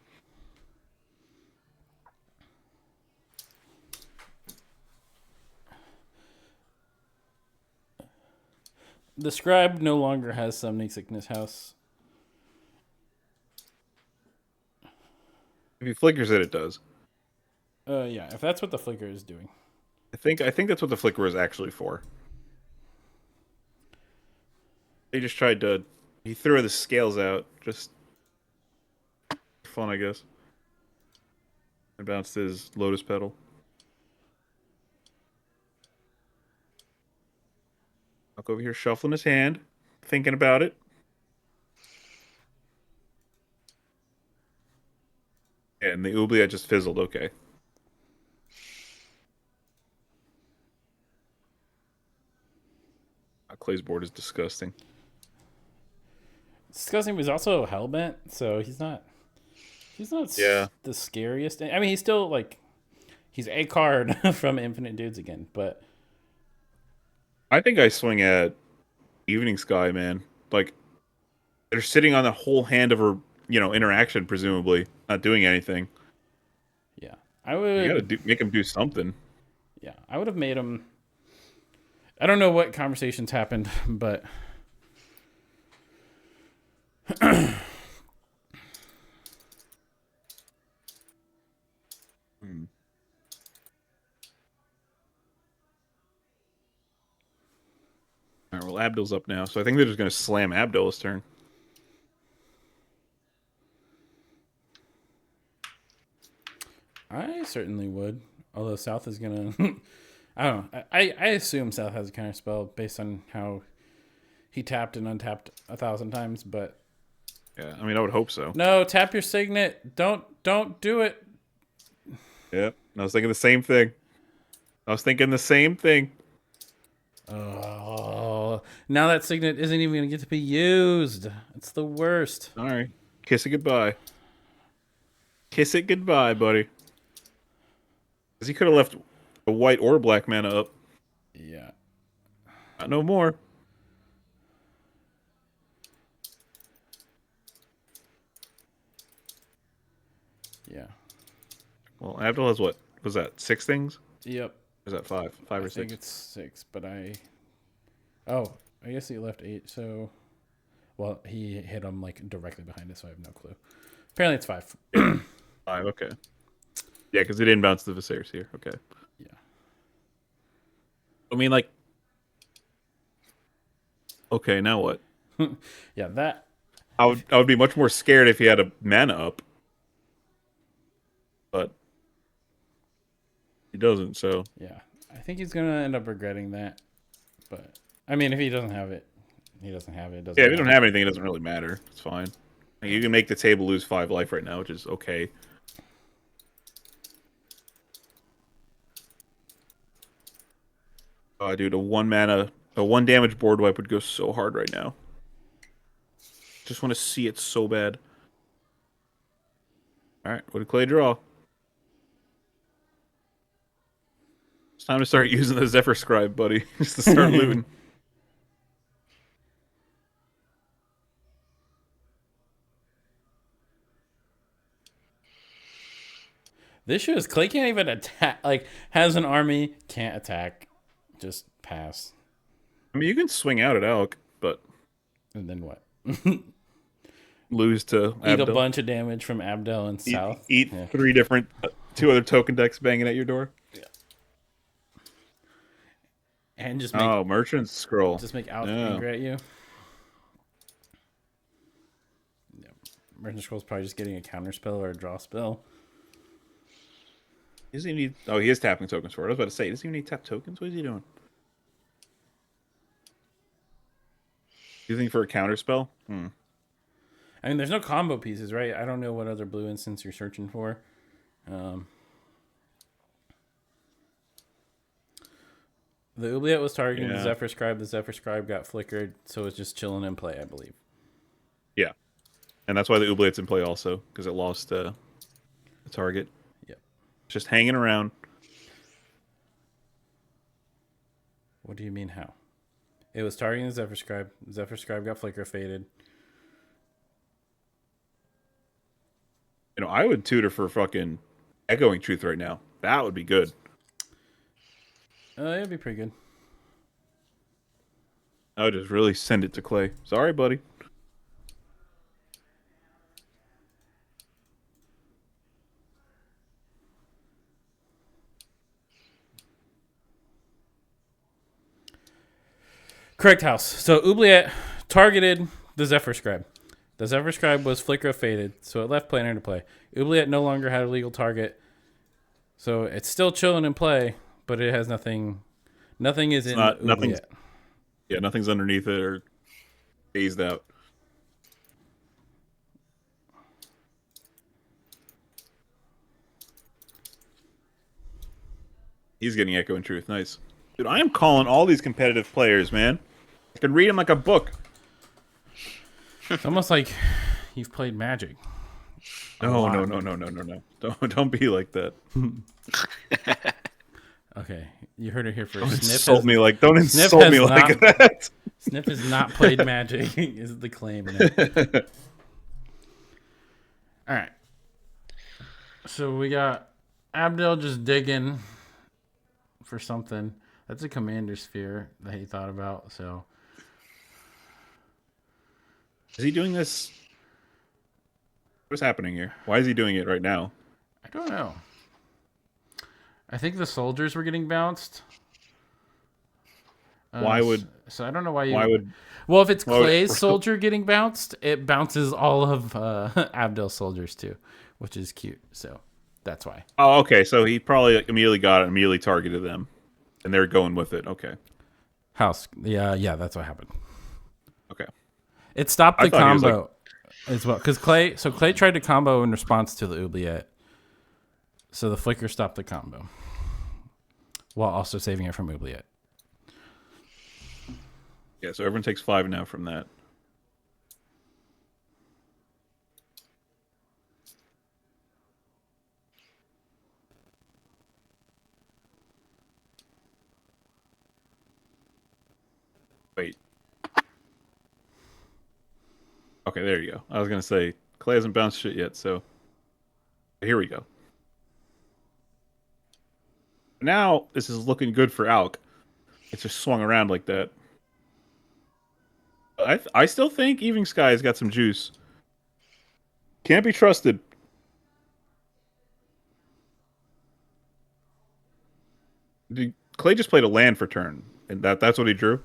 The scribe no longer has Summoning Sickness House. If he flickers it, it does. Yeah, if that's what the flicker is doing. I think that's what the flicker is actually for. He just tried to... He threw the scales out. Just... fun, I guess. And bounced his lotus petal. Alk over here shuffling his hand, thinking about it. And the oubliette just fizzled. Okay. Clay's board is disgusting. It's disgusting, but he's also hellbent, so he's not Yeah. the scariest. I mean, he's still like he's a card from Infinite Dudes again, but I think I swing at Evening Sky, man. Like, they're sitting on a whole hand of her, interaction, presumably, not doing anything. yeah, I You would gotta make him do something. yeah, I would have made him. I don't know what conversations happened, but All right, well, Abdul's up now, so I think they're just gonna slam Abdul's turn. I certainly would. Although South is gonna, I don't know. I assume South has a counter spell based on how he tapped and untapped 1,000 times. But Yeah, I mean, I would hope so. no, tap your signet. Don't do it. Yeah, I was thinking the same thing. Oh, now that signet isn't even gonna get to be used. It's the worst. All right, kiss it goodbye. Kiss it goodbye, buddy. Because he could have left a white or black mana up. Yeah. Not no more. Yeah. Well, Abdul has what? Was that 6 things? Yep. Or is that 5? 5 or I think 6? it's 6, but Oh, I guess he left 8. So, well, he hit him like directly behind us, so I have no clue. Apparently, it's 5. 5. Okay. Yeah, because it didn't bounce the Viserys here. Okay. Yeah. I mean, like. Okay, now what? Yeah, that. I would be much more scared if he had a mana up. But he doesn't, so. Yeah, I think he's gonna end up regretting that. But I mean, if he doesn't have it, he doesn't have it. Doesn't Yeah, if you matter. don't have anything, it doesn't really matter. It's fine. Like, you can make the table lose 5 life right now, which is okay. Oh, dude, a 1 damage board wipe would go so hard right now. Just want to see it so bad. All right, what did Clay draw? It's time to start using the Zephyr Scribe, buddy. Just to start looting. The issue is Clay can't even attack. Like, has an army, can't attack, just pass. I mean, you can swing out at Elk, but And then what? lose to Eat a Abdel. bunch of damage from Abdel and South. Eat Yeah. 3 different, 2 other token decks banging at your door. And just make Merchant Scroll. out angry at you. Yeah. Merchant Scroll's probably just getting a counter spell or a draw spell. Does he need? Oh, he is tapping tokens for it. I was about to say, does he need tap tokens? What is he doing? You think for a counter spell? I mean, there's no combo pieces, right? I don't know what other blue instance you're searching for. The oubliette was targeting the Yeah. Zephyr Scribe. The Zephyr Scribe got flickered, so it's just chilling in play, I believe. Yeah, and that's why the oubliette's in play also, because it lost the target. Yep. Just hanging around. What do you mean, how? It was targeting the Zephyr Scribe. Zephyr Scribe got flicker faded. I would tutor for fucking Echoing Truth right now. That would be good. It'd be pretty good. I would just really send it to Clay. Sorry, buddy. Correct house. So oubliette targeted the Zephyr Scribe. The Zephyr Scribe was flicker faded, so it left planar to play. Oubliette no longer had a legal target, so it's still chilling in play, but it has nothing. Nothing is in Nothing's oubliette. Yeah, nothing's underneath it or phased out. He's getting Echo in Truth. Nice. Dude, I am calling all these competitive players, man. I can read them like a book. It's almost like you've played Magic. No. Don't be like that. Okay, you heard it here first. Don't Sniff insult has, me like. Don't Sniff insult me has like not- that. Sniff has not played Magic. Is the claim now. All right. So we got Abdel just digging for something. That's a commander sphere that he thought about. So Is he doing this? What's happening here? Why is he doing it right now? I don't know. I think the soldiers were getting bounced. Why would? So I don't know why you. Why would? Well, if it's why would- Clay's soldier getting bounced, it bounces all of Abdel's soldiers too, which is cute. So that's why. Oh, okay. So he probably immediately got it, immediately targeted them, and they're going with it. Okay. House. Yeah, that's what happened. Okay. It stopped I the thought he was, combo as well because Clay tried to combo in response to the oubliette, so the flicker stopped the combo while also saving it from oubliette. Yeah. So everyone takes 5 now from that. Wait. Okay, there you go. I was gonna say Clay hasn't bounced shit yet, so here we go. Now this is looking good for Alk. It just swung around like that. I still think Evening Sky's got some juice. Can't be trusted. Clay just played a land for turn, and that's what he drew.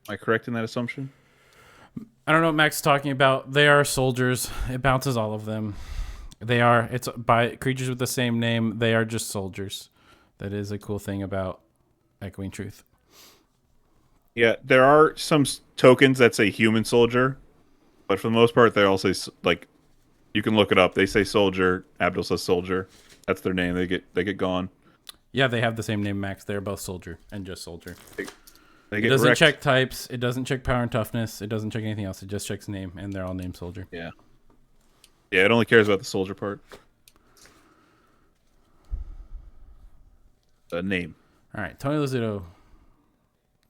Am I correct in that assumption? I don't know what Max is talking about. They are soldiers. It bounces all of them. It's by creatures with the same name. They are just soldiers. That is a cool thing about Echoing Truth. Yeah, there are some tokens that say human soldier, but for the most part, they all say like, you can look it up. They say soldier. Abdul says soldier. That's their name. They get gone. Yeah, they have the same name, Max. They're both soldier and just soldier. They It get doesn't wrecked. check types. It doesn't check power and toughness. It doesn't check anything else. It just checks name, and they're all named soldier. Yeah. Yeah, it only cares about the soldier part. The name. All right, Tony Lazzuto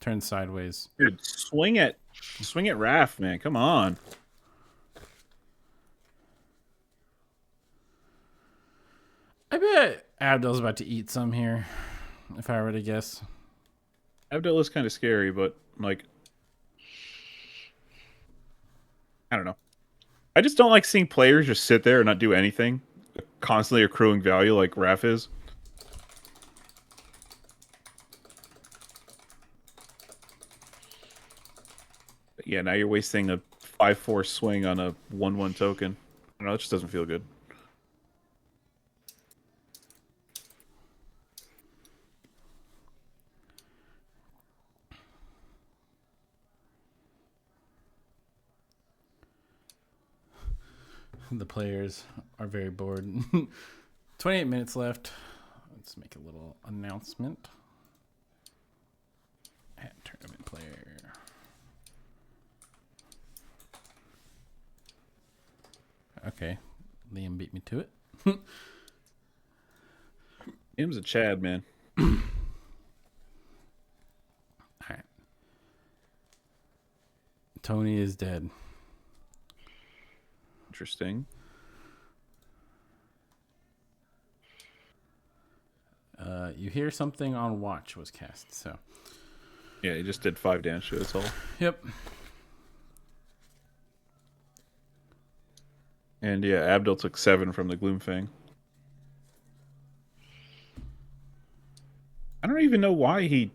turns sideways. Dude, swing at Raph, man. Come on. I bet Abdel's about to eat some here, if I were to guess. Abdul is kind of scary, but like, I don't know. I just don't like seeing players just sit there and not do anything, constantly accruing value like Raph is. But yeah, now you're wasting a 5/4 swing on a 1/1 token. I don't know, it just doesn't feel good. The players are very bored. 28 minutes left. Let's make a little announcement. At tournament player. Okay. Liam beat me to it. Him's a Chad, man. All right. Tony is dead. Interesting. You hear something on watch was cast, so. Yeah, he just did 5 damage to it, that's all. Yep. And yeah, Abdul took 7 from the Gloomfang. I don't even know why he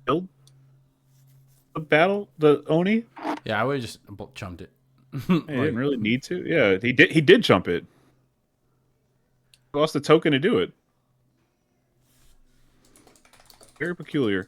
killed the Oni. Yeah, I would have just chumped it. He didn't really need to. Yeah, he did jump it. He lost a token to do it. Very peculiar.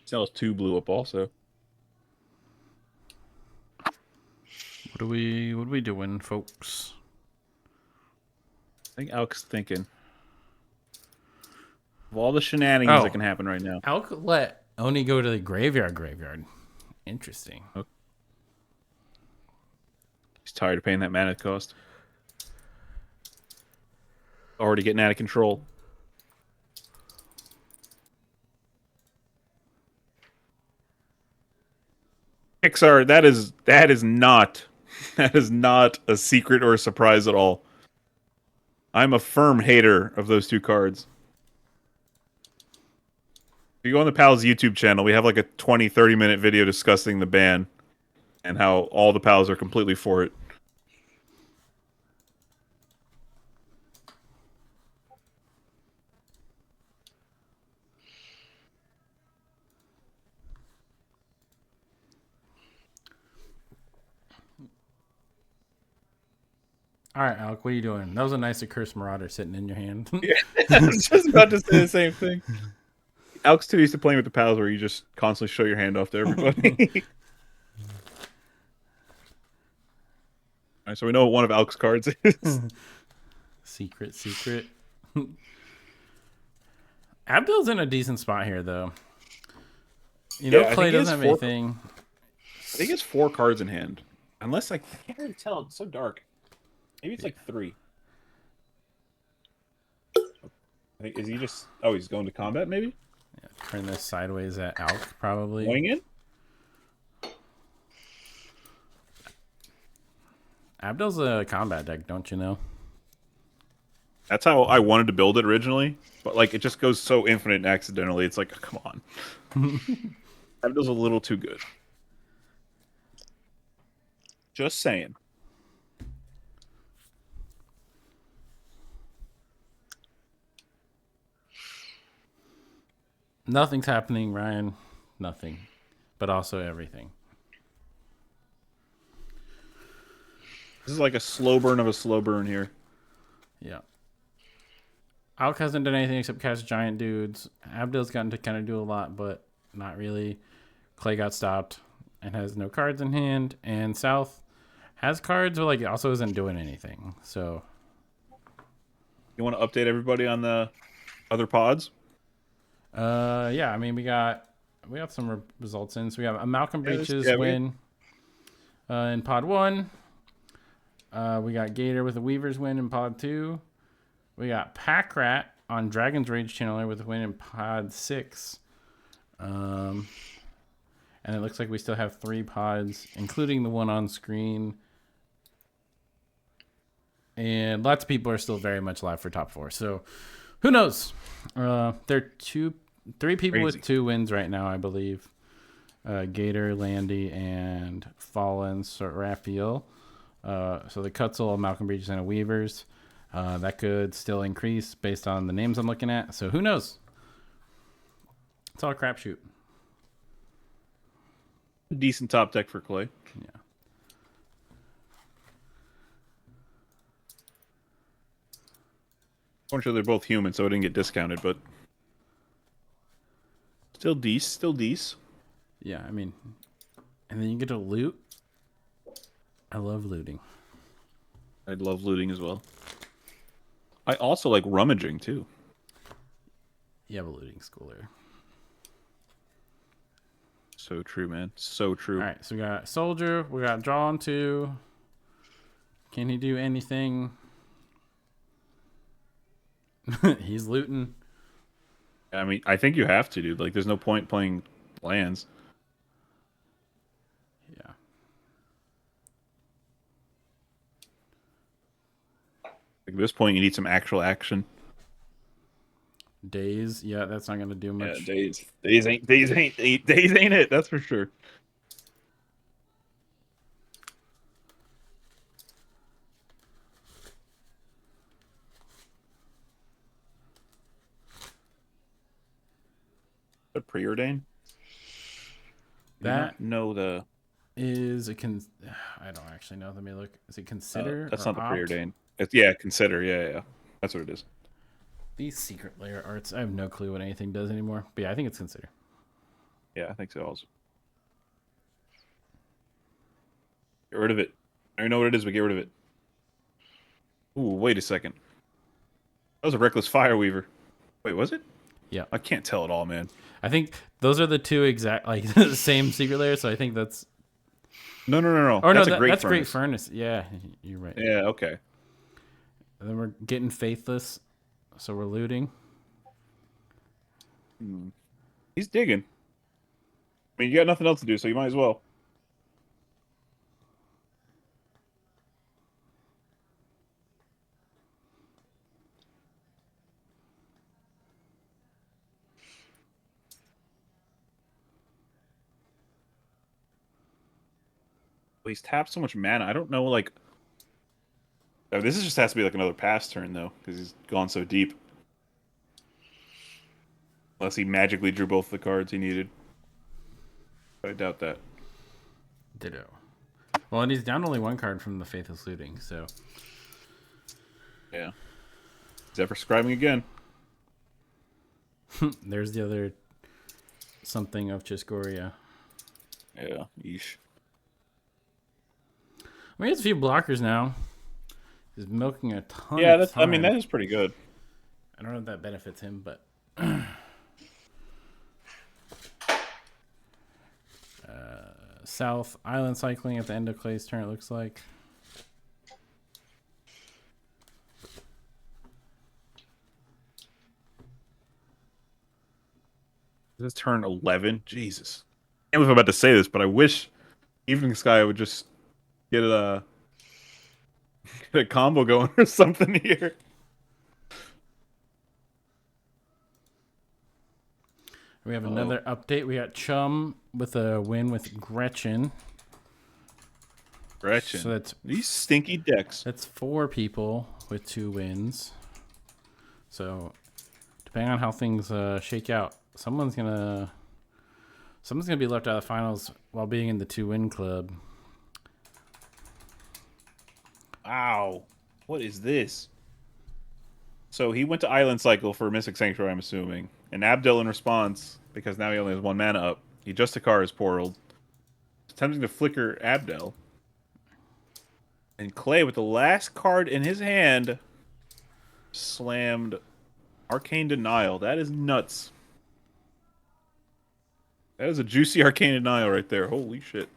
Cells 2 blew up also. What are we doing, folks? I think Alk's thinking. Of all the shenanigans that can happen right now. Alk let Oni go to the graveyard. Interesting. Okay. He's tired of paying that mana cost. Already getting out of control. Pixar, that is not a secret or a surprise at all. I'm a firm hater of those two cards. If you go on the Pals YouTube channel, we have like a 20-30 minute video discussing the ban and how all the Pals are completely for it. All right, Alk, what are you doing? That was a nice Accursed Marauder sitting in your hand. Yeah, I was just about to say the same thing. Alex too used to playing with the Pals where you just constantly show your hand off to everybody. Alright, so we know what one of Alk's cards is. Secret. Abdel's in a decent spot here, though. You know, Clay doesn't have anything. I think it's 4 cards in hand. Unless I can't really tell. It's so dark. Maybe it's like 3. I think is he just? Oh, he's going to combat. Maybe. Yeah, turn this sideways at Alk, probably. Going in. Abdel's a combat deck, don't you know? That's how I wanted to build it originally, but like it just goes so infinite and accidentally. It's like, come on. Abdel's a little too good. Just saying. Nothing's happening, Ryan. Nothing. But also everything. This is like a slow burn of a slow burn here. Yeah. Alk hasn't done anything except cast giant dudes. Abdel's gotten to kind of do a lot, but not really. Clay got stopped and has no cards in hand. And South has cards, but like also isn't doing anything. So you want to update everybody on the other pods? Yeah, I mean we got some results in. So we have a Malcolm Breaches win in pod 1. We got Gator with a Weaver's win in pod 2. We got Pack Rat on Dragon's Rage Channeler with a win in pod 6. And it looks like we still have 3 pods, including the one on screen. And lots of people are still very much live for top 4. So who knows? There are 3 people with 2 wins right now, I believe. Gator, Landy, and Fallen Raphael. So the Cutzel, Malcolm Breaches, and a Weavers. That could still increase based on the names I'm looking at. So who knows? It's all a crapshoot. Decent top deck for Clay. Yeah. Unfortunately, they're both human, so it didn't get discounted, but still decent. Yeah, I mean, and then you get to loot. I love looting. I love looting as well. I also like rummaging too. You have a looting schooler. So true, man. So true. All right, so we got Soldier. We got Drawn 2. Can he do anything? He's looting. I mean, I think you have to, dude. Like, there's no point playing lands. Yeah. Like, at this point, you need some actual action. Days. Yeah, that's not gonna do much. Yeah, days ain't it. That's for sure. The preordain. That know the. is I don't actually know. Let me look. Is it consider That's or not the opt? preordain. It's consider. Yeah. That's what it is. These secret layer arts. I have no clue what anything does anymore. But yeah, I think it's consider. Yeah, I think so also. Get rid of it. I don't know what it is, but get rid of it. Ooh, wait a second. That was a reckless fire weaver. Wait, was it? Yeah. I can't tell at all, man. I think those are the two exact like the same secret layers. So I think that's. No. Or That's no, a great that's furnace. great furnace. Yeah, you're right. Yeah, okay. And then we're getting faithless, so we're looting. He's digging. I mean, you got nothing else to do, so you might as well. Well, he's tapped so much mana. I don't know, like... Oh, this just has to be like another pass turn, though, because he's gone so deep. Unless he magically drew both the cards he needed. I doubt that. Ditto. Well, and he's down only one card from the faithless looting, so. Yeah. He's ever scribing again. There's the other something of Chiscoria. Yeah, yeesh. I mean, it's a few blockers now. He's milking a ton. Yeah, of time. I mean, that is pretty good. I don't know if that benefits him, but. South Island cycling at the end of Clay's turn, it looks like. This is turn 11. Jesus. I can't believe I'm about to say this, but I wish Evening Sky would just get a combo going or something here. We have another update. We got Chum with a win with Gretchen. Gretchen. So that's these stinky decks. That's 4 people with 2 wins. So depending on how things shake out, someone's gonna be left out of the finals while being in the 2-win club. Ow. What is this? So he went to Island Cycle for Mystic Sanctuary, I'm assuming. And Abdel in response, because now he only has 1 mana up, he just his portaled. Attempting to flicker Abdel. And Clay, with the last card in his hand, slammed Arcane Denial. That is nuts. That is a juicy Arcane Denial right there. Holy shit.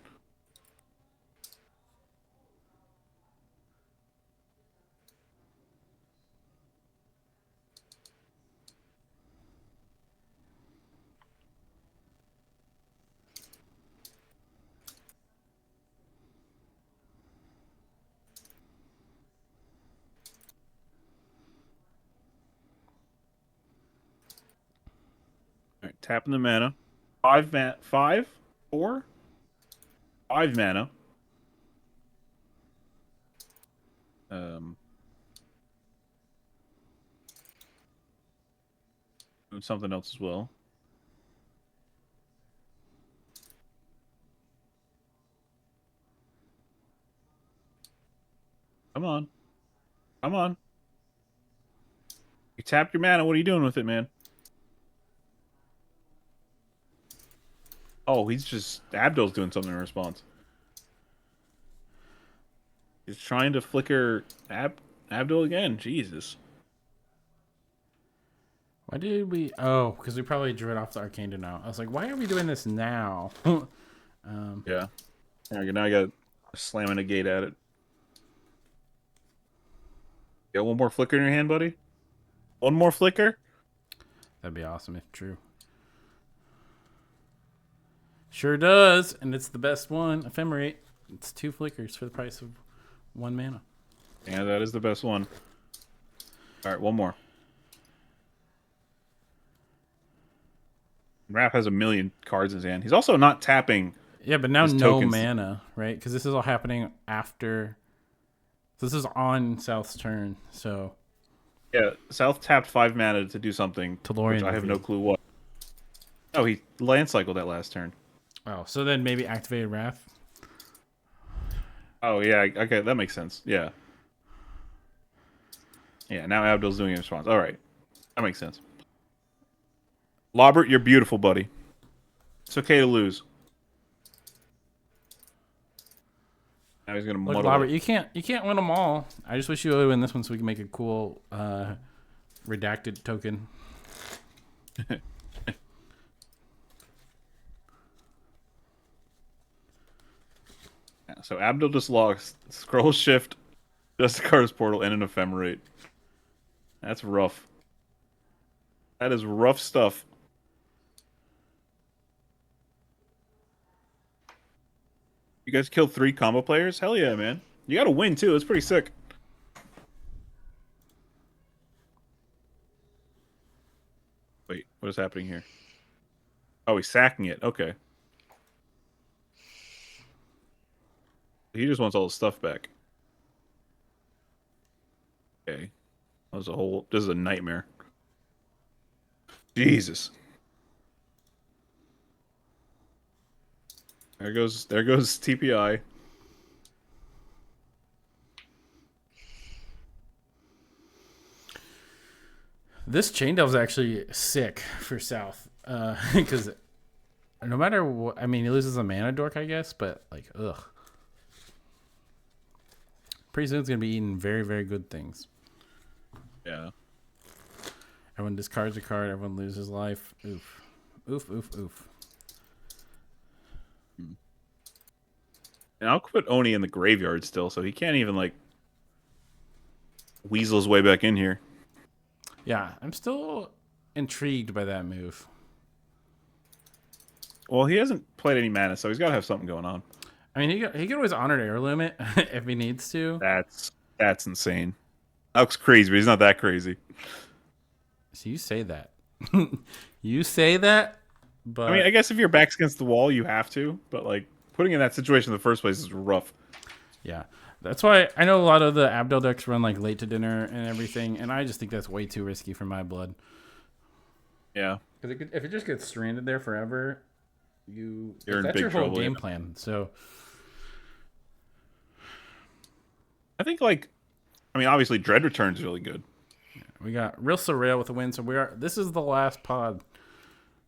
All right, tapping the mana. 5 mana. Doing something else as well. Come on. Come on. You tapped your mana. What are you doing with it, man? Oh, he's just... Abdel's doing something in response. He's trying to flicker Abdel again. Jesus. Why did we... Oh, because we probably drew it off the Arcane Denial. I was like, why are we doing this now? Yeah. Now I got slamming a gate at it. Got one more flicker in your hand, buddy? One more flicker? That'd be awesome if true. Sure does, and it's the best one. Ephemerate. It's 2 flickers for the price of 1 mana. Yeah, that is the best one. All right, one more. Raph has 1,000,000 cards in his hand. He's also not tapping. Yeah, but now his no tokens. mana, right? Because this is all happening after. So this is on South's turn, so. Yeah, South tapped 5 mana to do something, Tellurian which I have no reveal. clue what. Oh, he land cycled that last turn. Oh, so then maybe activated Wrath. Oh yeah, okay, that makes sense. Yeah. Yeah, now Abdul's doing a response. All right. That makes sense. Lobert, you're beautiful, buddy. It's okay to lose. Now he's gonna Look, muddle Robert, it. you can't win them all. I just wish you would win this one so we can make a cool redacted token. Yeah, so Abdul just logs scroll shift, just a Carter's portal, and an ephemerate. That's rough. That is rough stuff. You guys killed 3 combo players? Hell yeah, man. You gotta win too. It's pretty sick. Wait, what is happening here? Oh, he's sacking it. Okay. He just wants all his stuff back. Okay. This is a nightmare. Jesus. There goes TPI. This Chain Delve's actually sick for South. Because no matter what, I mean, he loses a mana dork, I guess, but like, ugh. Pretty soon it's going to be eating very, very good things. Yeah. Everyone discards a card, everyone loses life. Oof. Oof, oof, oof. And I'll put Oni in the graveyard still, so he can't even, like, weasel his way back in here. Yeah, I'm still intrigued by that move. Well, he hasn't played any mana, so he's got to have something going on. I mean, he could always honor heirloom it if he needs to. That's insane. That looks crazy, but he's not that crazy. So you say that. You say that, but I mean, I guess if your back's against the wall, you have to, but, like, putting in that situation in the first place is rough. yeah. That's why I know a lot of the Abdel decks run like late to dinner and everything, and I just think that's way too risky for my blood. Yeah. Because if it just gets stranded there forever, You're in that's big your whole trouble, game yeah. plan. So I think, like, I mean, obviously, Dread Return's really good. we got real surreal with the win. So this is the last pod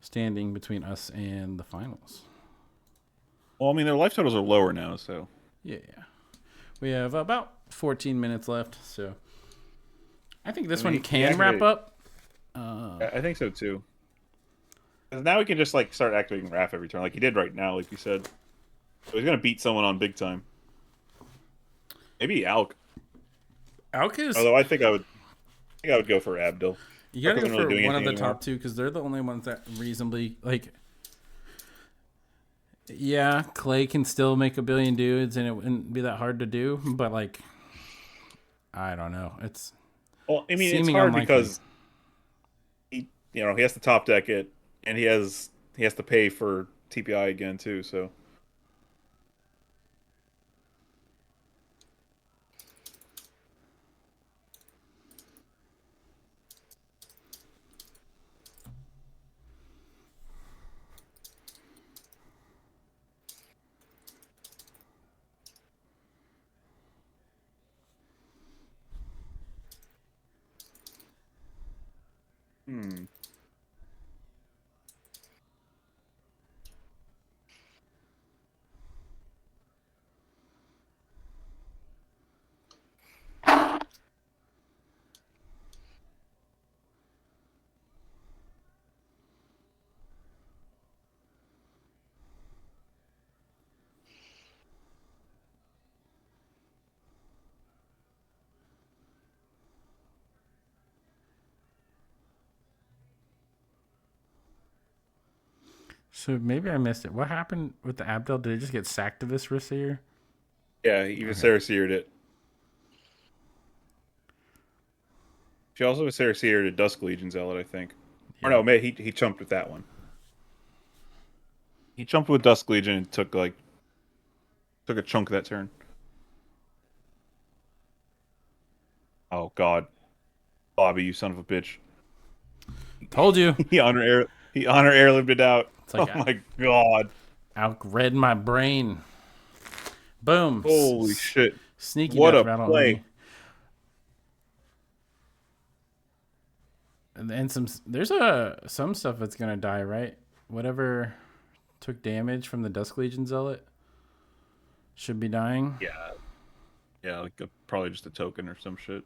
standing between us and the finals. Well, I mean, their life totals are lower now, so. Yeah. We have about 14 minutes left, so I think this one can wrap up. I think so, too. 'Cause now we can just, like, start activating Raph every turn, like he did right now, like you said. So he's going to beat someone on big time. Maybe Alk. Alcus, Although I think I would go for Abdul. you gotta go Doesn't really for do one of the anything anymore. top two because they're the only ones that reasonably like. Yeah, Clay can still make a billion dudes, and it wouldn't be that hard to do. But like, I don't know. It's Well, I mean, it's seeming hard unlikely. because he has to top deck it, and he has to pay for TPI again too. So So maybe I missed it. What happened with the Abdel? Did it just get sacked to this Viseer? yeah, he Viseered it. She also Viseered a Dusk Legion Zealot, I think. Or no, he chumped with that one. He chumped with Dusk Legion and took a chunk of that turn. Oh God, Bobby, you son of a bitch! Told you. He honor He honor airlibbed it out. like Oh my god. Outread my brain. Boom. Holy shit. Sneaky What death a rattle on play. me. And there's some stuff that's gonna die, right? Whatever took damage from the Dusk Legion Zealot should be dying. Yeah. Yeah, like probably just a token or some shit.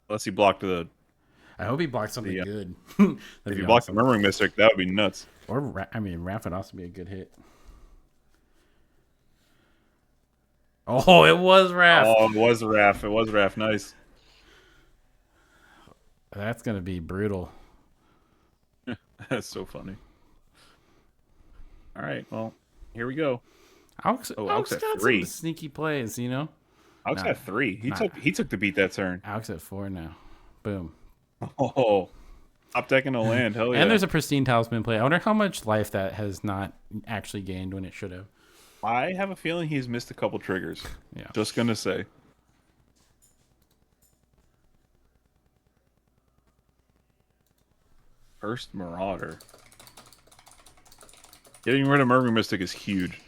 Unless he blocked the... I hope he blocked something Yeah. good. If you blocked the Murmuring Mystic, that would be nuts. Or, Raph would also be a good hit. Oh, it was Raph. Oh, it was Raph. It was Raph. Nice. That's going to be brutal. That's so funny. All right, well, here we go. Alex Alex at got 3. some sneaky plays, you know? Alex got 3. He took the beat that turn. Alex at 4 now. Boom. Oh, top deck in the land. Hell yeah. And there's a pristine talisman play. I wonder how much life that has not actually gained when it should have. I have a feeling he's missed a couple triggers. Yeah. Just gonna say. First Marauder. Getting rid of Murmuring Mystic is huge.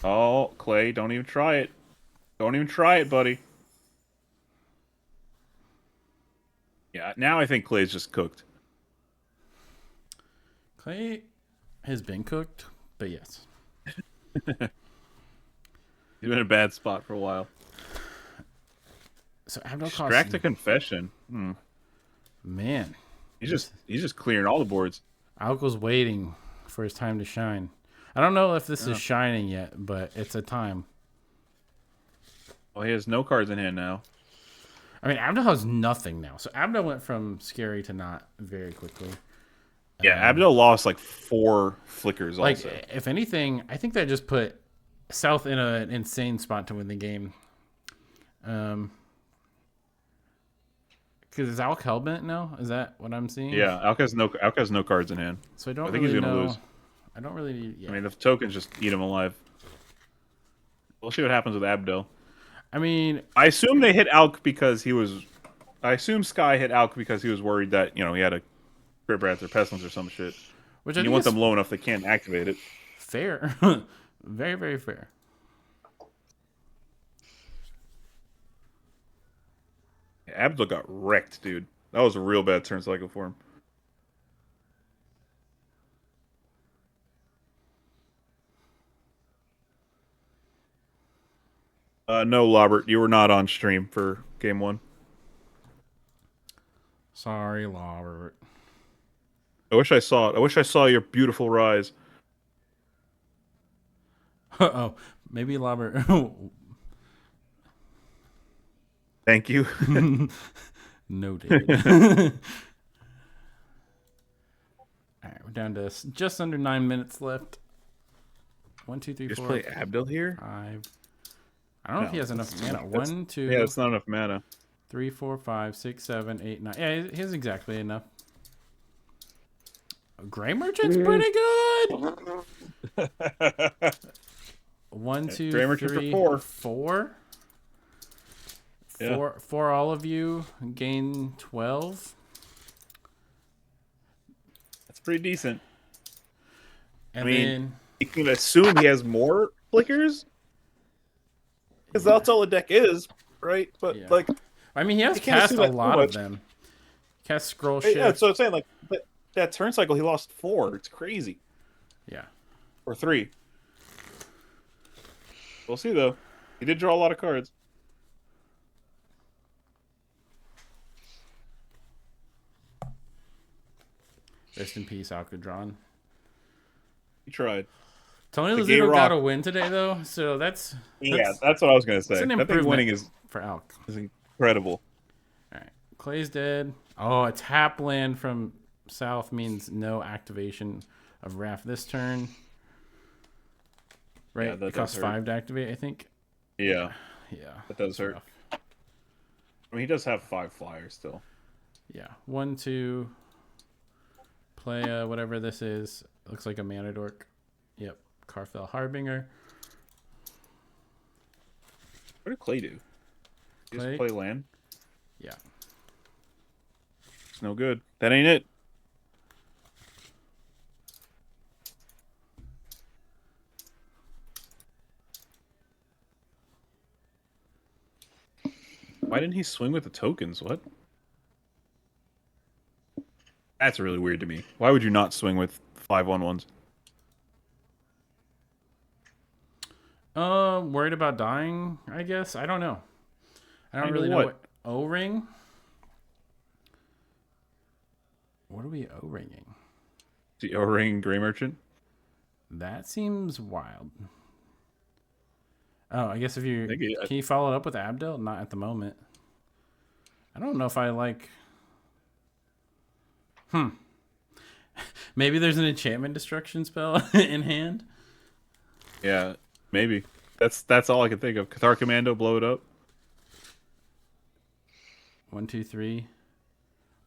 Oh, Clay, don't even try it. Don't even try it, buddy. Yeah, now I think Clay's just cooked. Clay has been cooked, but yes. He's been in a bad spot for a while. So Abdel Extract a Confession. Man. He's just clearing all the boards. Alk was waiting for his time to shine. I don't know if this is shining yet, but it's a time. Well, he has no cards in hand now. I mean, Abdel has nothing now. So Abdel went from scary to not very quickly. Yeah, Abdel lost like 4 flickers Like, also. if anything, I think that just put South in an insane spot to win the game. Because is Alk hellbent now? Is that what I'm seeing? Yeah, Alk has no cards in hand. So I don't think really he's gonna know. lose. I don't really. Yeah. I mean, the tokens just eat him alive. We'll see what happens with Abdel. I mean, I assume they hit Alk because he was... I assume Sky hit Alk because he was worried that, you know, he had a Crit Wrath or Pestilence or some shit. which And I you think want is them low enough they can't activate it. fair. Very, very fair. Abdel got wrecked, dude. That was a real bad turn cycle for him. No, Robert, you were not on stream for game 1. Sorry, Robert. I wish I saw it. I wish I saw your beautiful rise. Oh, maybe Robert. Thank you. Noted. All right, we're down to just under 9 minutes left. 1, 2, 3, Just 4, play Abdel here? 5. I don't know if he has enough mana. That's- 1, 2, Yeah, it's not enough mana. 3, 4, 5, 6, 7, 8, 9. Yeah, he has exactly enough. Gray Merchant's pretty good. 1, 2, Gray Merchant for 3, 4. 4. Yeah. For all of you, gain 12. That's pretty decent. And I mean, then you can assume he has more flickers. Because that's all the deck is, right? But, Yeah. like... I mean, he has You can't cast assume a that too lot of much. them. Cast scroll shift. Yeah, that's what I'm saying. Like, that turn cycle, he lost 4. It's crazy. Yeah. Or 3. We'll see, though. He did draw a lot of cards. Rest in peace, Alcadron. He tried. Tony The gay Lazzuto got rock. a win today, though, so that's Yeah, that's what I was going to say. an That thing improvement. winning is for Alc. incredible. All right, Clay's dead. Oh, a tap land from South means no activation of Wrath this turn. Right, Yeah, that it costs does hurt. 5 to activate, I think. Yeah, Yeah, that does hurt. rough. I mean, he does have 5 flyers still. Yeah, 1, 2. Play whatever this is. Looks like a mana dork. Yep, Carfell Harbinger. What did Clay do? He Clay? just play land? Yeah. It's no good. That ain't it. Why didn't he swing with the tokens? What? That's really weird to me. Why would you not swing with 5/1/1s? Worried about dying, I guess. I don't know. I don't Kinda really know what? what O-ring. What are we O-ringing? The O-ring Grey Merchant? That seems wild. Oh, I guess if you think it- can you follow it up with Abdel? Not at the moment. I don't know if I like. Maybe there's an enchantment destruction spell in hand. Yeah, maybe. That's all I can think of. Cathar Commando, blow it up. 1, 2, 3.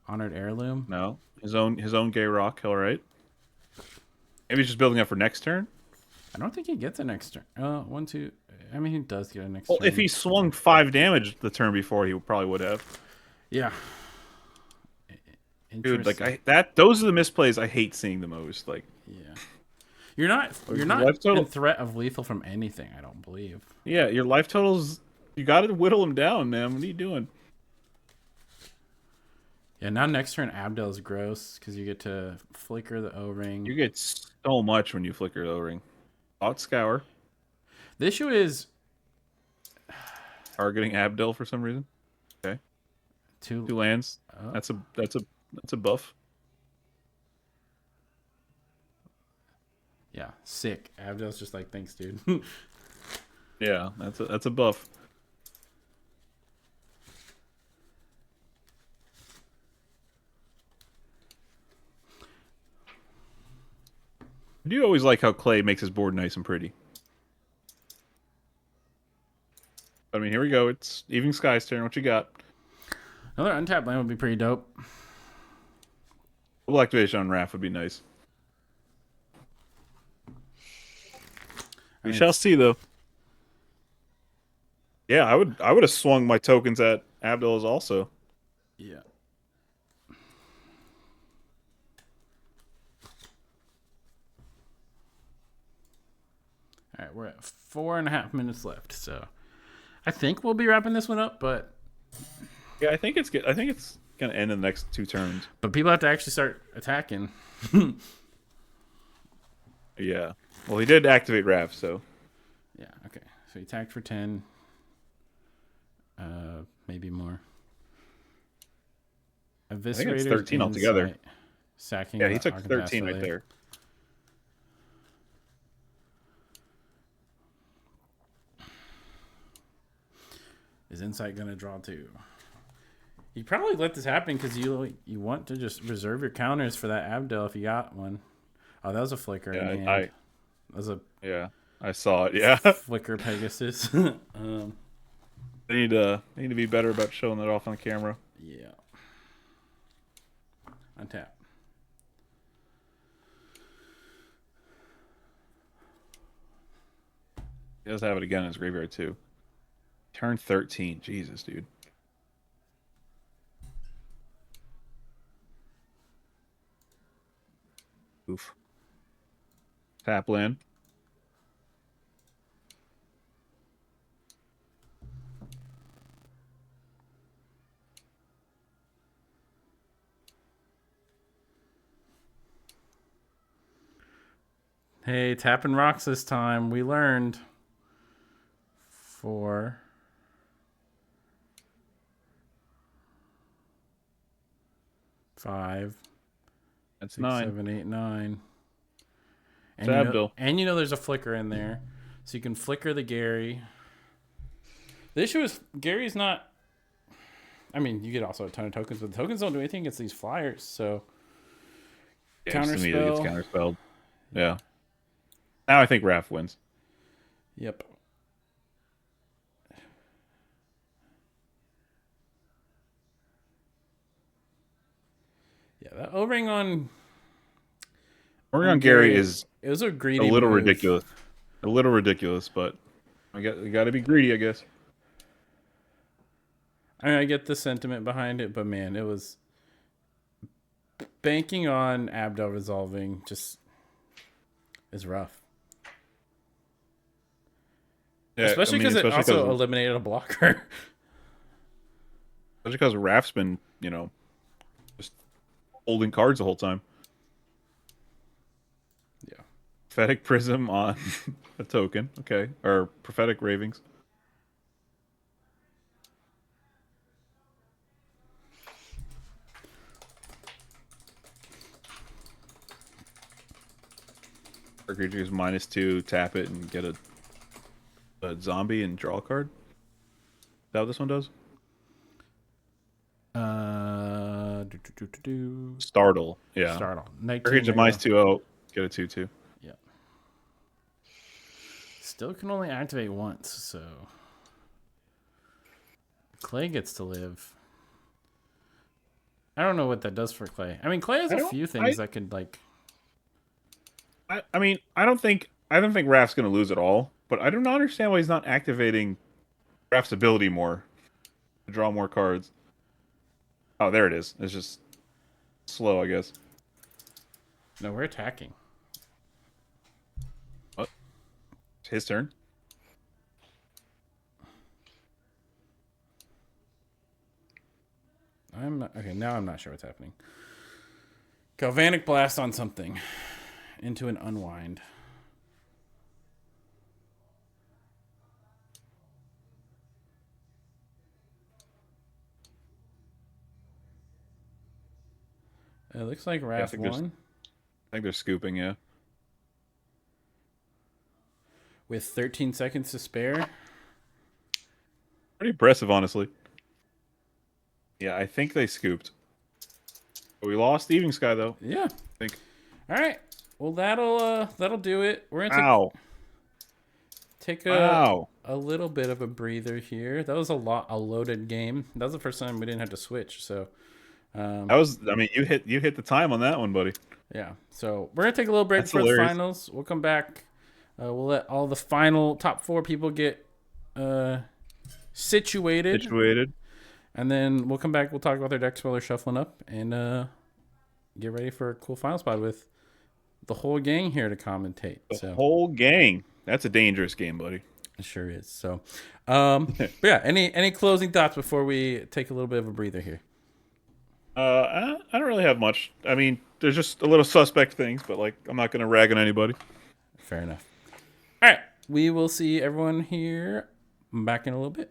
Honored heirloom. No. His own gay rock, alright. Maybe he's just building up for next turn. I don't think he gets a next turn. 1, 2. I mean, he does get a next Well, turn. if he swung 5 damage the turn before, he probably would have. Yeah. Dude, like Interesting. those are the misplays I hate seeing the most. Like, Yeah. You're not life total- in threat of lethal from anything, I don't believe. yeah, your life totals, you got to whittle them down, man. What are you doing? Yeah, now next turn Abdel is gross because you get to flicker the O-ring. You get so much when you flicker the O-ring. Thought Scour, The issue is targeting Abdel for some reason. Okay, 2 lands. Oh. That's a buff. Yeah, sick. Abdel's just like, thanks, dude. Yeah, that's a buff. I do always like how Clay makes his board nice and pretty. I mean, here we go. It's Evening Sky's turn. What you got? Another untapped land would be pretty dope. Double activation on Raph would be nice. We shall see, though. Yeah, I would have swung my tokens at Abdul's also. Yeah. All right, we're at 4.5 minutes left, so I think we'll be wrapping this one up. But Yeah, I think it's good. I think it's gonna end in the next 2 turns. people have to actually start attacking. Yeah. Well, he did activate Raph, so Yeah. Okay. So he attacked for 10. Maybe more. I think it's Eviscerators 13 altogether. Insight, Sacking. yeah, he the took Arcan 13 right Pass there. Is Insight gonna draw 2? You probably let this happen because you want to just reserve your counters for that Abdel if you got one. Oh, that was a flicker. Yeah, in the I end. That was a I saw it. Yeah. flicker Pegasus. They need to be better about showing that off on camera. Yeah. Untap. He does have it again in his graveyard too. Turn 13. Jesus, dude. Oof. Tap land. Hey, tapping rocks this time. We learned. 4. 5. That's 6, 9. 7, 8, 9. And It's Abdul. you know there's a flicker in there. So you can flicker the Gary. The issue is Gary's not. I mean, you get also a ton of tokens, but the tokens don't do anything against these flyers, so. Yeah, just immediately gets Counterspell. counterspelled. Yeah. Now I think Raph wins. Yep. Yeah, that O-ring on Oregon Gary Gary, is it was a greedy a little move. ridiculous. A little ridiculous, but you got to be greedy, I guess. I mean, I get the sentiment behind it, but man, it was banking on Abdel resolving just is rough. Yeah, Especially because it especially also eliminated a blocker. because Raf's been, just holding cards the whole time. Yeah. Prophetic Prism on a token, okay, or Prophetic Ravings. Our creature is -2, tap it, and get a zombie and draw a card. Is that what this one does? Startle, yeah. Startle. Our 19 creature mana. -2/0, get a 2/2. Yeah. Still can only activate once, so Clay gets to live. I don't know what that does for Clay. I mean, Clay has a few things that could like. I mean, I don't think Raph's gonna lose at all, but I do not understand why he's not activating Raph's ability more to draw more cards. Oh, there it is. It's just slow, I guess. No, we're attacking. What? It's his turn. I'm not okay. Now I'm not sure what's happening. Galvanic Blast on something into an unwind. It looks like Raph won. I think they're scooping, yeah. With 13 seconds to spare. Pretty impressive, honestly. Yeah, I think they scooped. But we lost Evening Sky, though. Yeah. I think. All right. Well, that'll do it. We're Ow. take a little bit of a breather here. That was a loaded game. That was the first time we didn't have to switch. So That was. I mean, you hit the time on that one, buddy. yeah. So we're gonna take a little break for the finals. We'll come back. We'll let all the final top 4 people get situated. And then we'll come back. We'll talk about their decks while they're shuffling up and get ready for a cool final spot with the whole gang here to commentate. The whole gang. That's a dangerous game, buddy. It sure is. So, but yeah, any closing thoughts before we take a little bit of a breather here? I don't really have much. I mean, there's just a little suspect things, but like, I'm not gonna rag on anybody. Fair enough. All right, we will see everyone here back in a little bit.